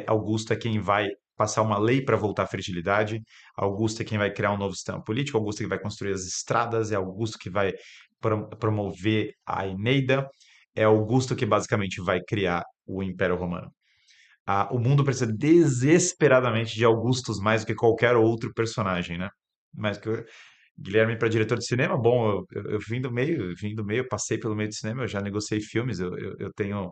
Augusto é quem vai passar uma lei para voltar à fertilidade. Augusto é quem vai criar um novo sistema político. Augusto é que vai construir as estradas. É Augusto que vai promover a Eneida. É Augusto que basicamente vai criar o Império Romano. O mundo precisa desesperadamente de Augustos mais do que qualquer outro personagem, né? Mais que Guilherme para diretor de cinema, bom, eu vim do meio, passei pelo meio do cinema, eu já negociei filmes, eu tenho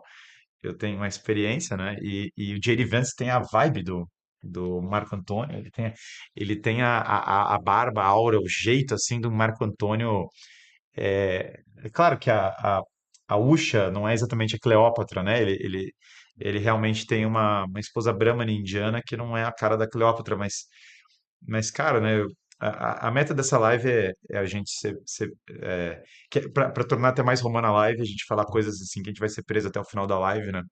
uma experiência, né? E o J.D. Vance tem a vibe do Marco Antônio, ele tem a barba, a aura, o jeito assim do Marco Antônio. É claro que a Usha não é exatamente a Cleópatra, né? Ele realmente tem uma esposa brahmana indiana que não é a cara da Cleópatra, mas cara, né? a meta dessa live é a gente para tornar até mais romana a live, a gente falar coisas assim que a gente vai ser preso até o final da live, né?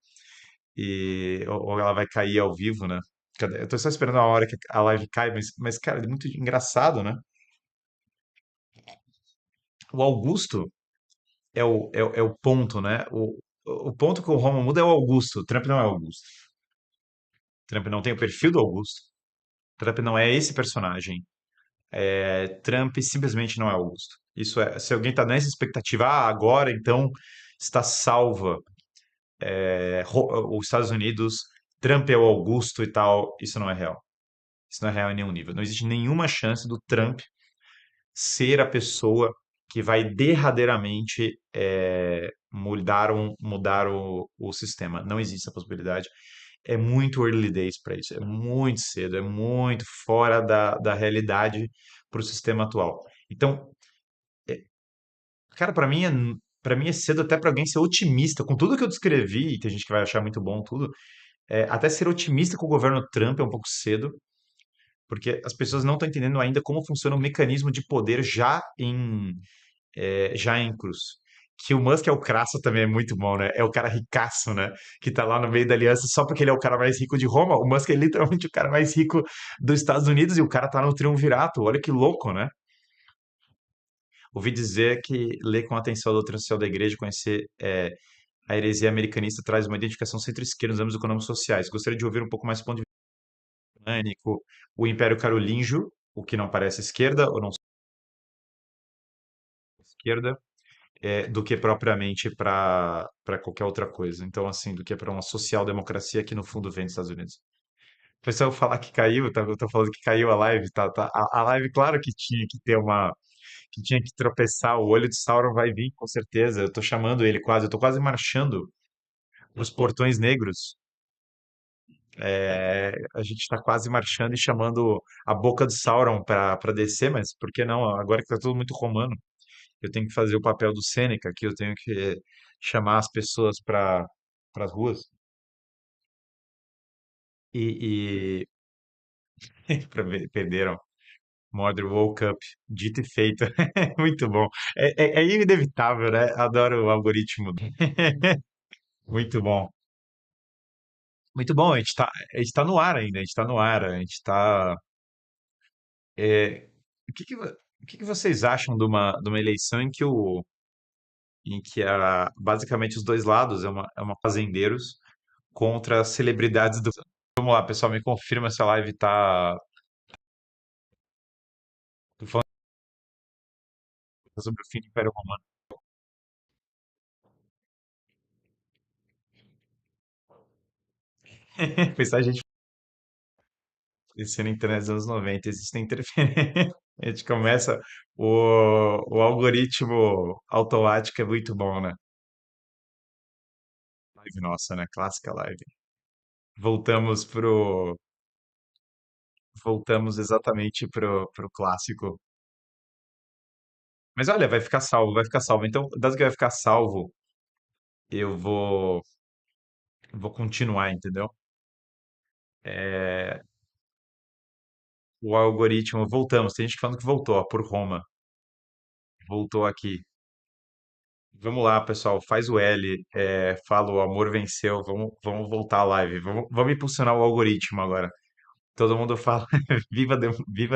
Ou ela vai cair ao vivo, né? Eu tô só esperando a hora que a live cai, mas cara, é muito engraçado, né? O Augusto é o ponto, né? O ponto que o Roma muda é o Augusto. O Trump não é o Augusto. O Trump não tem o perfil do Augusto. O Trump não é esse personagem. Trump simplesmente não é Augusto. Isso é, se alguém está nessa expectativa, agora então está salva os Estados Unidos, Trump é o Augusto e tal, isso não é real. Isso não é real em nenhum nível. Não existe nenhuma chance do Trump ser a pessoa que vai derradeiramente mudar o sistema. Não existe essa possibilidade. É muito early days para isso. É muito cedo, é muito fora da realidade para o sistema atual. Então, cara, para mim é cedo até para alguém ser otimista com tudo que eu descrevi. E tem gente que vai achar muito bom tudo. Até ser otimista com o governo Trump é um pouco cedo, porque as pessoas não estão entendendo ainda como funciona o mecanismo de poder já em cruz. Que o Musk é o crasso também é muito bom, né? É o cara ricaço, né? Que tá lá no meio da aliança só porque ele é o cara mais rico de Roma. O Musk é literalmente o cara mais rico dos Estados Unidos e o cara tá no triunvirato. Olha que louco, né? Ouvi dizer que ler com atenção a doutrina social da igreja, conhecer a heresia americanista, traz uma identificação centro-esquerda nos âmbitos econômicos e sociais. Gostaria de ouvir um pouco mais do ponto de vista britânico, o Império Carolíngio, o que não parece esquerda, ou não esquerda, do que propriamente para qualquer outra coisa. Então, assim, do que para uma social-democracia que no fundo vem dos Estados Unidos. O pessoal falar que caiu, tá, eu tô falando que caiu a live, tá, a live, claro que tinha que ter que tinha que tropeçar, o olho de Sauron vai vir, com certeza. Eu tô chamando ele quase, eu tô quase marchando os portões negros. A gente está quase marchando e chamando a boca de Sauron para descer, mas por que não? Agora que tá tudo muito romano, eu tenho que fazer o papel do Sêneca, que eu tenho que chamar as pessoas para as ruas e perderam. Mordor woke up, dito e feito. Muito bom. É inevitável, né? Adoro o algoritmo. Muito bom. Muito bom. A gente tá no ar ainda. A gente tá no ar. A gente tá. O que que vocês acham de uma eleição basicamente os dois lados é uma fazendeiros contra celebridades do. Vamos lá, pessoal, me confirma se a live tá. Tô falando sobre o fim do Império Romano. Pensar a gente crescendo na internet dos anos 90, existem interferências. A gente começa. O algoritmo automático é muito bom, né? Live nossa, né? Clássica live. Voltamos pro. Voltamos exatamente pro clássico. Mas olha, vai ficar salvo, vai ficar salvo. Então, dado que vai ficar salvo, eu vou continuar, entendeu? É, o algoritmo, voltamos. Tem gente falando que voltou, ó, por Roma. Voltou aqui. Vamos lá, pessoal, faz o L, fala o amor venceu, vamos voltar à live, vamos impulsionar o algoritmo agora. Todo mundo fala, viva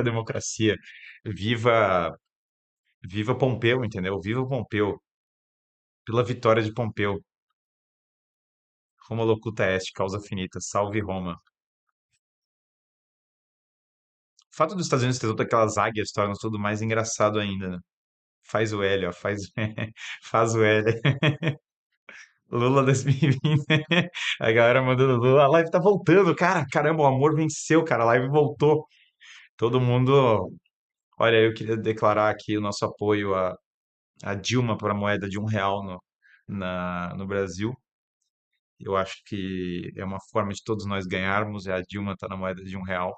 a democracia, viva, viva Pompeu, entendeu? Viva Pompeu, pela vitória de Pompeu. Roma locuta est, causa finita, salve Roma. O fato dos Estados Unidos ter todas aquelas águias torna tudo mais engraçado ainda, né? Faz o L, ó, faz o L. Lula 2020. A galera mandando Lula. A live tá voltando, cara. Caramba, o amor venceu, cara. A live voltou. Todo mundo. Olha, eu queria declarar aqui o nosso apoio a Dilma para a moeda de R$ 1 no Brasil. Eu acho que é uma forma de todos nós ganharmos. A Dilma tá na moeda de R$ 1.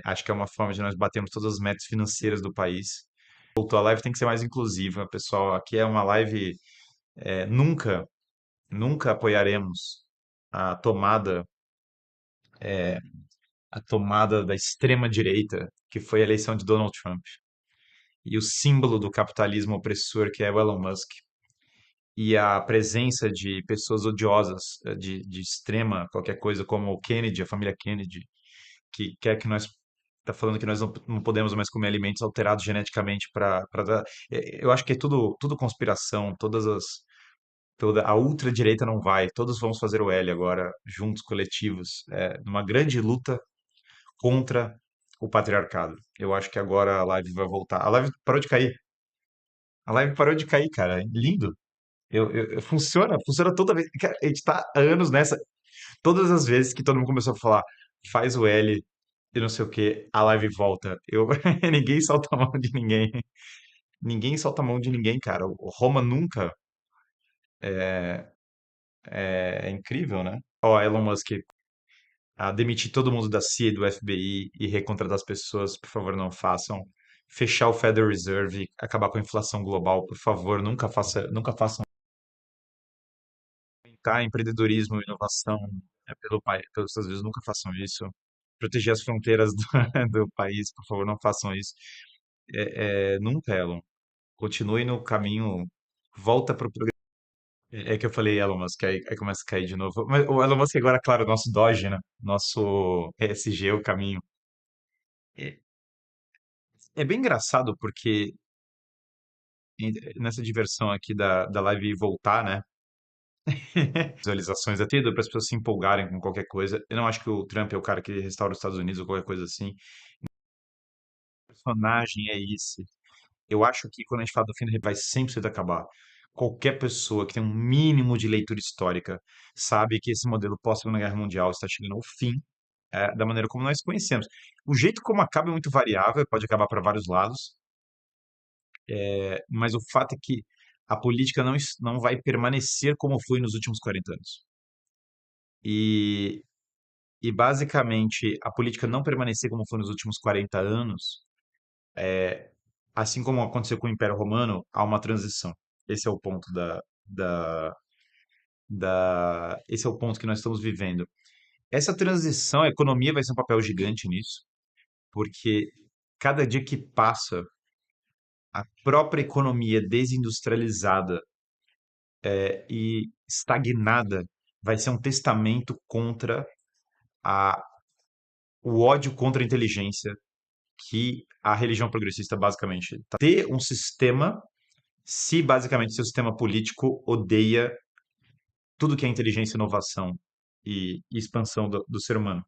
Acho que é uma forma de nós batermos todas as metas financeiras do país. Voltou, a live tem que ser mais inclusiva, pessoal. Aqui é uma live. Nunca, nunca apoiaremos a tomada a tomada da extrema direita que foi a eleição de Donald Trump. E o símbolo do capitalismo opressor, que é o Elon Musk. E a presença de pessoas odiosas, de extrema, qualquer coisa, como o Kennedy, a família Kennedy, que quer que nós tá falando que nós não podemos mais comer alimentos alterados geneticamente para dar. Eu acho que é tudo conspiração, toda a ultradireita não vai, todos vamos fazer o L agora, juntos, coletivos, numa grande luta contra o patriarcado. Eu acho que agora a live vai voltar. A live parou de cair. A live parou de cair, cara. Lindo. Funciona toda vez. Cara, a gente tá há anos nessa. Todas as vezes que todo mundo começou a falar, faz o L e não sei o que, a live volta. Ninguém solta a mão de ninguém. Ninguém solta a mão de ninguém, cara. O Roma nunca é incrível, né? Ó, Elon Musk, demitir todo mundo da CIA e do FBI e recontratar as pessoas, por favor, não façam. Fechar o Federal Reserve, acabar com a inflação global, por favor, nunca façam. Tá? Empreendedorismo, inovação pelos Estados Unidos, nunca façam isso. Proteger as fronteiras do, do país, por favor, não façam isso. Nunca, Elon. Continue no caminho, volta para o programa. É que eu falei Elon Musk, aí começa a cair de novo. Mas o Elon Musk agora, claro, nosso Doge, né? Nosso ESG, o caminho. É, é bem engraçado porque nessa diversão aqui da live voltar, né? Visualizações até para as pessoas se empolgarem com qualquer coisa. Eu não acho que o Trump é o cara que restaura os Estados Unidos ou qualquer coisa assim. O personagem é esse. Eu acho que quando a gente fala do fim do rei, vai sempre ser acabar. Qualquer pessoa que tem um mínimo de leitura histórica sabe que esse modelo pós-Segunda Guerra Mundial está chegando ao fim, da maneira como nós conhecemos. O jeito como acaba é muito variável, pode acabar para vários lados, mas o fato é que a política não vai permanecer como foi nos últimos 40 anos. E, e basicamente, a política não permanecer como foi nos últimos 40 anos, assim como aconteceu com o Império Romano, há uma transição. Esse é o ponto da, esse é o ponto que nós estamos vivendo. Essa transição, a economia vai ser um papel gigante nisso, porque cada dia que passa, a própria economia desindustrializada e estagnada vai ser um testamento contra a, o ódio contra a inteligência que a religião progressista basicamente tá. Ter um sistema, se basicamente seu sistema político odeia tudo que é inteligência, inovação e expansão do ser humano.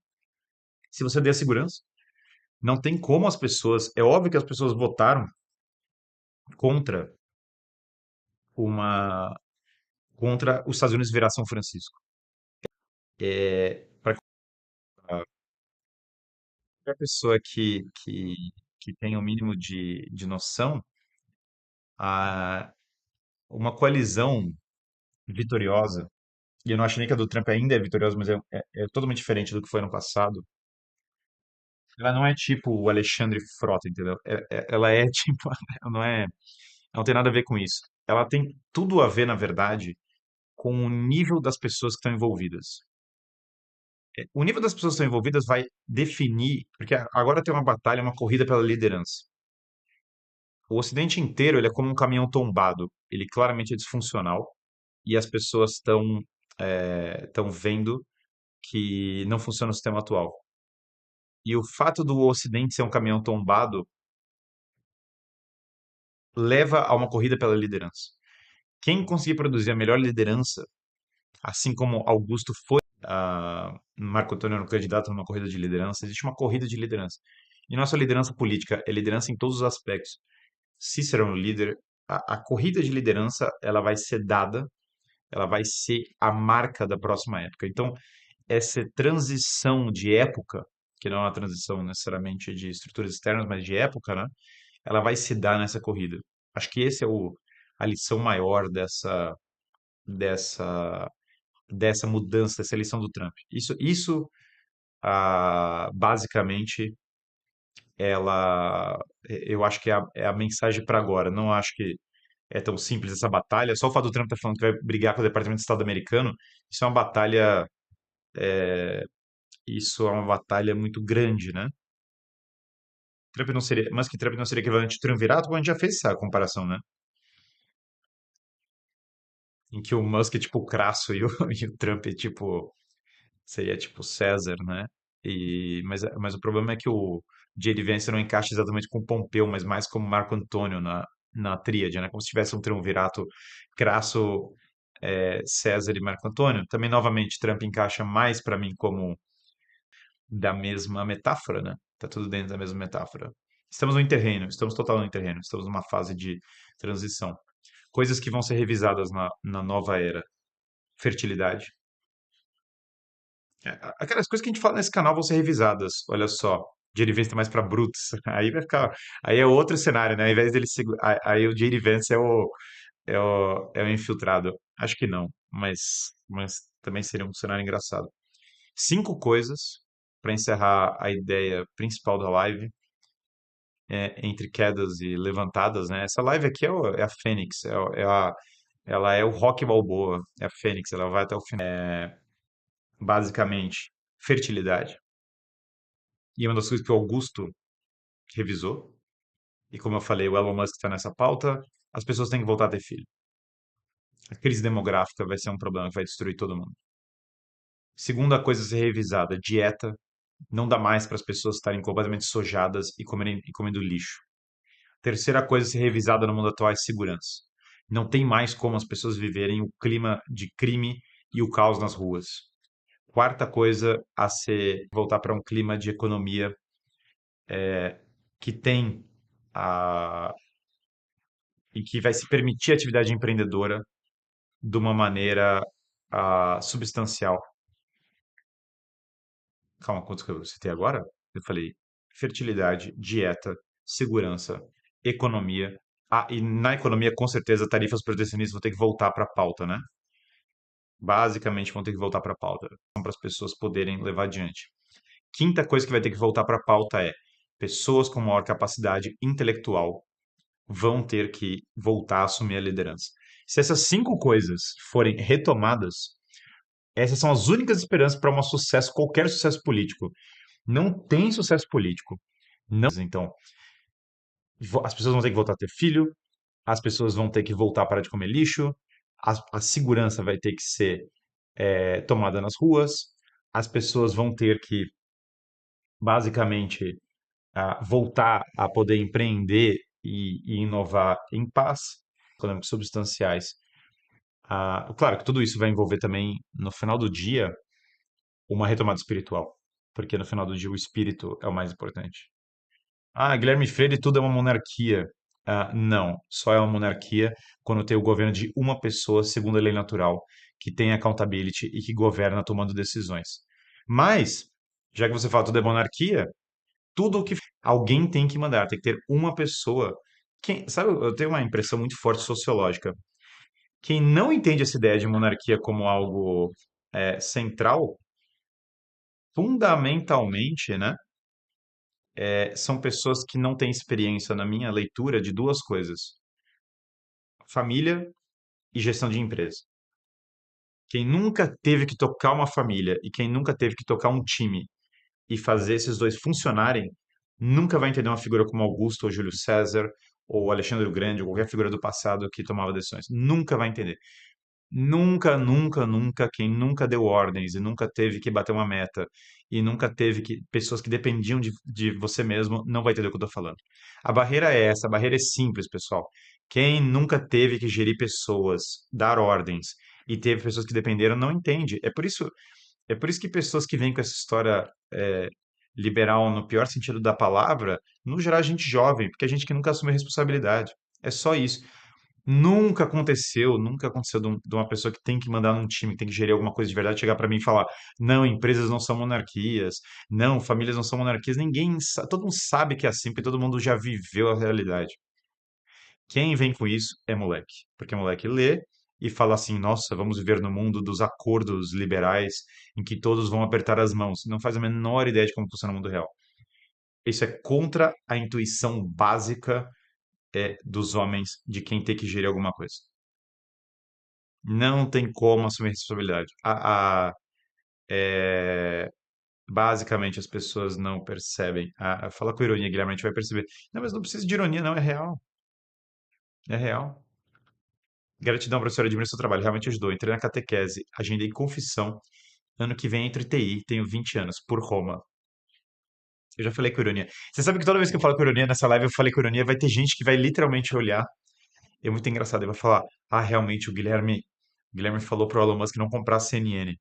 Se você der segurança, não tem como as pessoas. É óbvio que as pessoas votaram contra uma contra os Estados Unidos virar São Francisco. Para qualquer pessoa que tenha o mínimo de noção, a, uma coalizão vitoriosa, e eu não acho nem que a do Trump ainda é vitoriosa, mas é totalmente diferente do que foi no passado. Ela não é tipo o Alexandre Frota, entendeu? Ela é tipo, ela não tem nada a ver com isso. Ela tem tudo a ver, na verdade, com o nível das pessoas que estão envolvidas. O nível das pessoas que estão envolvidas vai definir, porque agora tem uma batalha, uma corrida pela liderança. O Ocidente inteiro, ele é como um caminhão tombado. Ele claramente é disfuncional e as pessoas estão vendo que não funciona o sistema atual. E o fato do Ocidente ser um caminhão tombado leva a uma corrida pela liderança. Quem conseguir produzir a melhor liderança, assim como Augusto foi, Marco Antônio era um candidato numa corrida de liderança, existe uma corrida de liderança. E não é só liderança política, é liderança em todos os aspectos. Cícero é um líder. A corrida de liderança, ela vai ser dada, ela vai ser a marca da próxima época. Então, essa transição de época, que não é uma transição necessariamente de estruturas externas, mas de época, né? Ela vai se dar nessa corrida. Acho que esse é a lição maior dessa, dessa mudança, dessa eleição do Trump. Isso basicamente, eu acho que é a mensagem para agora. Não acho que é tão simples essa batalha. Só o fato do Trump estar falando que vai brigar com o Departamento de Estado americano, isso é uma batalha, isso é uma batalha muito grande, né? Musk e Trump não seria equivalente ao triunvirato? Bom, a gente já fez essa comparação, né? Em que o Musk é tipo o Crasso e o, e o Trump é tipo, seria tipo César, né? Mas o problema é que o J.D. Vance não encaixa exatamente com o Pompeu, mas mais como Marco Antônio na tríade, né? Como se tivesse um triunvirato Crasso, César e Marco Antônio. Também, novamente, Trump encaixa mais para mim como da mesma metáfora, né? Tá tudo dentro da mesma metáfora. Estamos no terreno, estamos total no terreno, estamos numa fase de transição. Coisas que vão ser revisadas na nova era. Fertilidade. Aquelas coisas que a gente fala nesse canal vão ser revisadas. Olha só. J.D. Vance tá mais pra brutos. Aí vai ficar. Aí é outro cenário, né? Ao invés dele. Aí o J.D. Vance é o infiltrado. Acho que não. Mas também seria um cenário engraçado. Cinco coisas para encerrar a ideia principal da live, entre quedas e levantadas, né? Essa live aqui é a Fênix, ela é o Rock Balboa, é a Fênix, ela vai até o final. Basicamente, fertilidade. E uma das coisas que o Augusto revisou, e como eu falei, o Elon Musk está nessa pauta, as pessoas têm que voltar a ter filho. A crise demográfica vai ser um problema que vai destruir todo mundo. Segunda coisa a ser revisada, dieta. Não dá mais para as pessoas estarem completamente sojadas e comendo lixo. Terceira coisa a ser revisada no mundo atual é segurança. Não tem mais como as pessoas viverem o clima de crime e o caos nas ruas. Quarta coisa a ser voltar para um clima de economia que tem a e que vai se permitir a atividade empreendedora de uma maneira substancial. Calma, quantos que eu citei agora? Eu falei fertilidade, dieta, segurança, economia. Ah, e na economia, com certeza, tarifas protecionistas vão ter que voltar para a pauta, né? Basicamente, vão ter que voltar para a pauta, para as pessoas poderem levar adiante. Quinta coisa que vai ter que voltar para a pauta é pessoas com maior capacidade intelectual vão ter que voltar a assumir a liderança. Se essas cinco coisas forem retomadas, essas são as únicas esperanças para um sucesso, qualquer sucesso político. Não tem sucesso político. Não. Então, as pessoas vão ter que voltar a ter filho, as pessoas vão ter que voltar a parar de comer lixo, a segurança vai ter que ser tomada nas ruas, as pessoas vão ter que, basicamente, voltar a poder empreender e inovar em paz, econômicos substanciais. Claro que tudo isso vai envolver também, no final do dia, uma retomada espiritual, porque no final do dia o espírito é o mais importante. Ah, Guilherme Freire, tudo é uma monarquia. Não, só é uma monarquia quando tem o governo de uma pessoa, segundo a lei natural, que tem accountability e que governa tomando decisões. Mas, já que você fala tudo é monarquia, tudo o que alguém tem que mandar, tem que ter uma pessoa. Sabe, eu tenho uma impressão muito forte sociológica. Quem não entende essa ideia de monarquia como algo central, fundamentalmente, né, são pessoas que não têm experiência na minha leitura de duas coisas: família e gestão de empresa. Quem nunca teve que tocar uma família e quem nunca teve que tocar um time e fazer esses dois funcionarem, nunca vai entender uma figura como Augusto ou Júlio César ou Alexandre o Grande ou qualquer figura do passado que tomava decisões. Nunca vai entender. Nunca, nunca, nunca, quem nunca deu ordens e nunca teve que bater uma meta e nunca teve que pessoas que dependiam de você mesmo não vai entender o que eu estou falando. A barreira é essa, a barreira é simples, pessoal. Quem nunca teve que gerir pessoas, dar ordens e teve pessoas que dependeram não entende. É por isso que pessoas que vêm com essa história liberal no pior sentido da palavra, no geral, a gente jovem, porque a gente que nunca assume responsabilidade. É só isso. Nunca aconteceu de uma pessoa que tem que mandar num time, que tem que gerir alguma coisa de verdade, chegar para mim e falar: não, empresas não são monarquias, não, famílias não são monarquias. Todo mundo sabe que é assim, porque todo mundo já viveu a realidade. Quem vem com isso é moleque, porque moleque lê e fala assim: nossa, vamos viver no mundo dos acordos liberais em que todos vão apertar as mãos. Não faz a menor ideia de como funciona o mundo real. Isso é contra a intuição básica dos homens de quem tem que gerir alguma coisa. Não tem como assumir responsabilidade. Basicamente, as pessoas não percebem. Fala com ironia, Guilherme, a gente vai perceber. Não, mas não precisa de ironia, não, é real. É real. Gratidão, professora, admiro seu trabalho, realmente ajudou. Entrei na catequese, agendei confissão. Ano que vem entro em TI, tenho 20 anos, por Roma. Eu já falei com ironia. Você sabe que toda vez que eu falo com ironia nessa live, eu falei com ironia, vai ter gente que vai literalmente olhar. É muito engraçado, ele vai falar: Ah, realmente, o Guilherme falou pro Elon Musk não comprar CNN.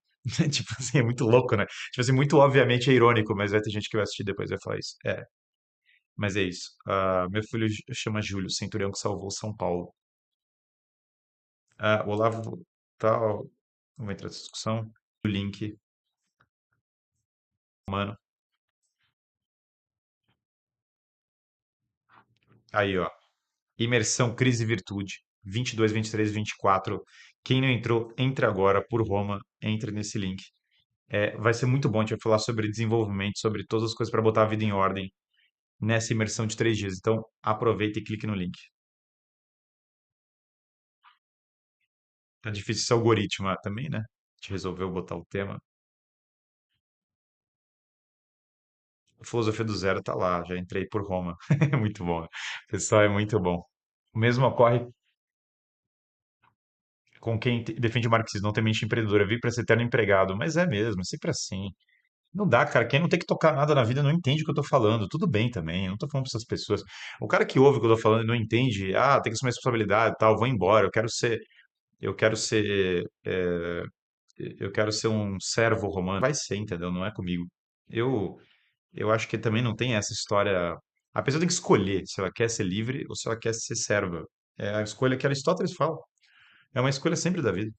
Tipo assim, é muito louco, né? Tipo assim, muito obviamente é irônico, mas vai ter gente que vai assistir depois e vai falar isso. É, mas é isso. Meu filho chama Júlio, centurião que salvou São Paulo. O Olavo tal, vamos entrar nessa discussão. O link, mano. Aí, ó. Imersão, crise e virtude. 22, 23, 24. Quem não entrou, entre agora por Roma. Entre nesse link. Vai ser muito bom. A gente vai falar sobre desenvolvimento, sobre todas as coisas para botar a vida em ordem nessa imersão de 3 dias. Então, aproveita e clique no link. Tá difícil esse algoritmo também, né? A gente resolveu botar o tema. A filosofia do zero tá lá. Já entrei por Roma. É muito bom. Pessoal, é muito bom. O mesmo ocorre com quem defende o marxismo, não tem mente empreendedora, vive para ser eterno empregado. Mas é mesmo, é sempre assim. Não dá, cara. Quem não tem que tocar nada na vida não entende o que eu tô falando. Tudo bem também, eu não tô falando pra essas pessoas. O cara que ouve o que eu tô falando e não entende, tem que assumir responsabilidade e tal, vou embora. Eu quero ser um servo romano. Vai ser, entendeu? Não é comigo. Eu, eu acho que também não tem essa história. A pessoa tem que escolher se ela quer ser livre ou se ela quer ser serva. É a escolha que Aristóteles fala. É uma escolha sempre da vida.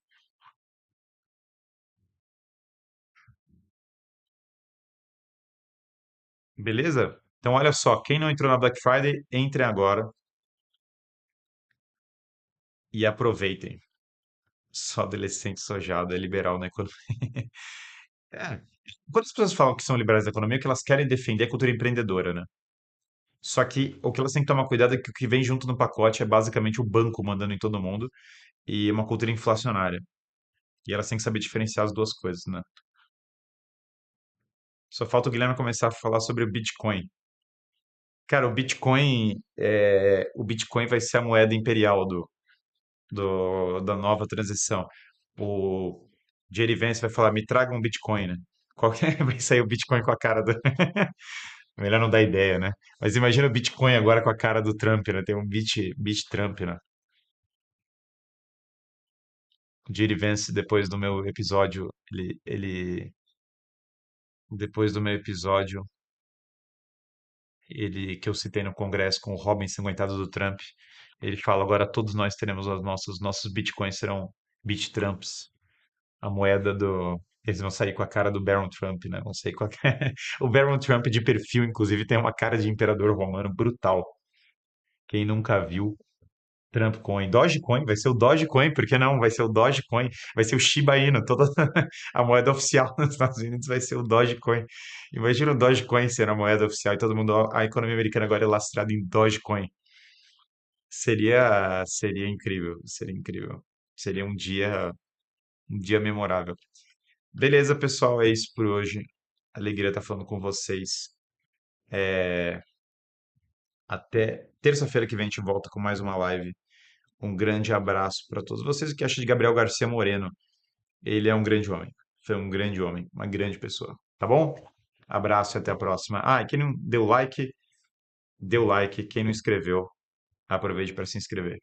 Beleza? Então, olha só, quem não entrou na Black Friday, entrem agora e aproveitem. Só adolescente sojado é liberal na economia. É. Quando as pessoas falam que são liberais na economia, o que elas querem defender é a cultura empreendedora, né? Só que o que elas têm que tomar cuidado é que o que vem junto no pacote é basicamente o banco mandando em todo mundo e uma cultura inflacionária. E elas têm que saber diferenciar as duas coisas, né? Só falta o Guilherme começar a falar sobre o Bitcoin. Cara, o Bitcoin vai ser a moeda imperial da nova transição. O Jerry Vance vai falar, me traga um Bitcoin, né? Vai sair o Bitcoin com a cara do... Melhor não dar ideia, né? Mas imagina o Bitcoin agora com a cara do Trump, né? Tem um Bit Trump, né? O Jerry Vance, depois do meu episódio, ele, que eu citei no Congresso com o Robin ensanguentado do Trump, ele fala, agora todos nós teremos nossos Bitcoins serão Bit-Trumps. A moeda do. Eles vão sair com a cara do Baron Trump, né? Vão sair com a O Baron Trump de perfil, inclusive, tem uma cara de imperador romano brutal. Quem nunca viu Trump Coin? Dogecoin, vai ser o Dogecoin, por que não? Vai ser o Dogecoin, vai ser o Shiba Inu, toda a moeda oficial nos Estados Unidos vai ser o Dogecoin. Imagina o Dogecoin ser a moeda oficial e todo mundo, a economia americana agora é lastrada em Dogecoin. Seria incrível, seria incrível. Seria um dia memorável. Beleza, pessoal, é isso por hoje. Alegria estar falando com vocês. Até terça-feira que vem a gente volta com mais uma live. Um grande abraço para todos vocês. O que acha de Gabriel Garcia Moreno? Ele é um grande homem. Foi um grande homem, uma grande pessoa. Tá bom? Abraço e até a próxima. E quem não deu like, deu like. Quem não inscreveu, aproveite para se inscrever.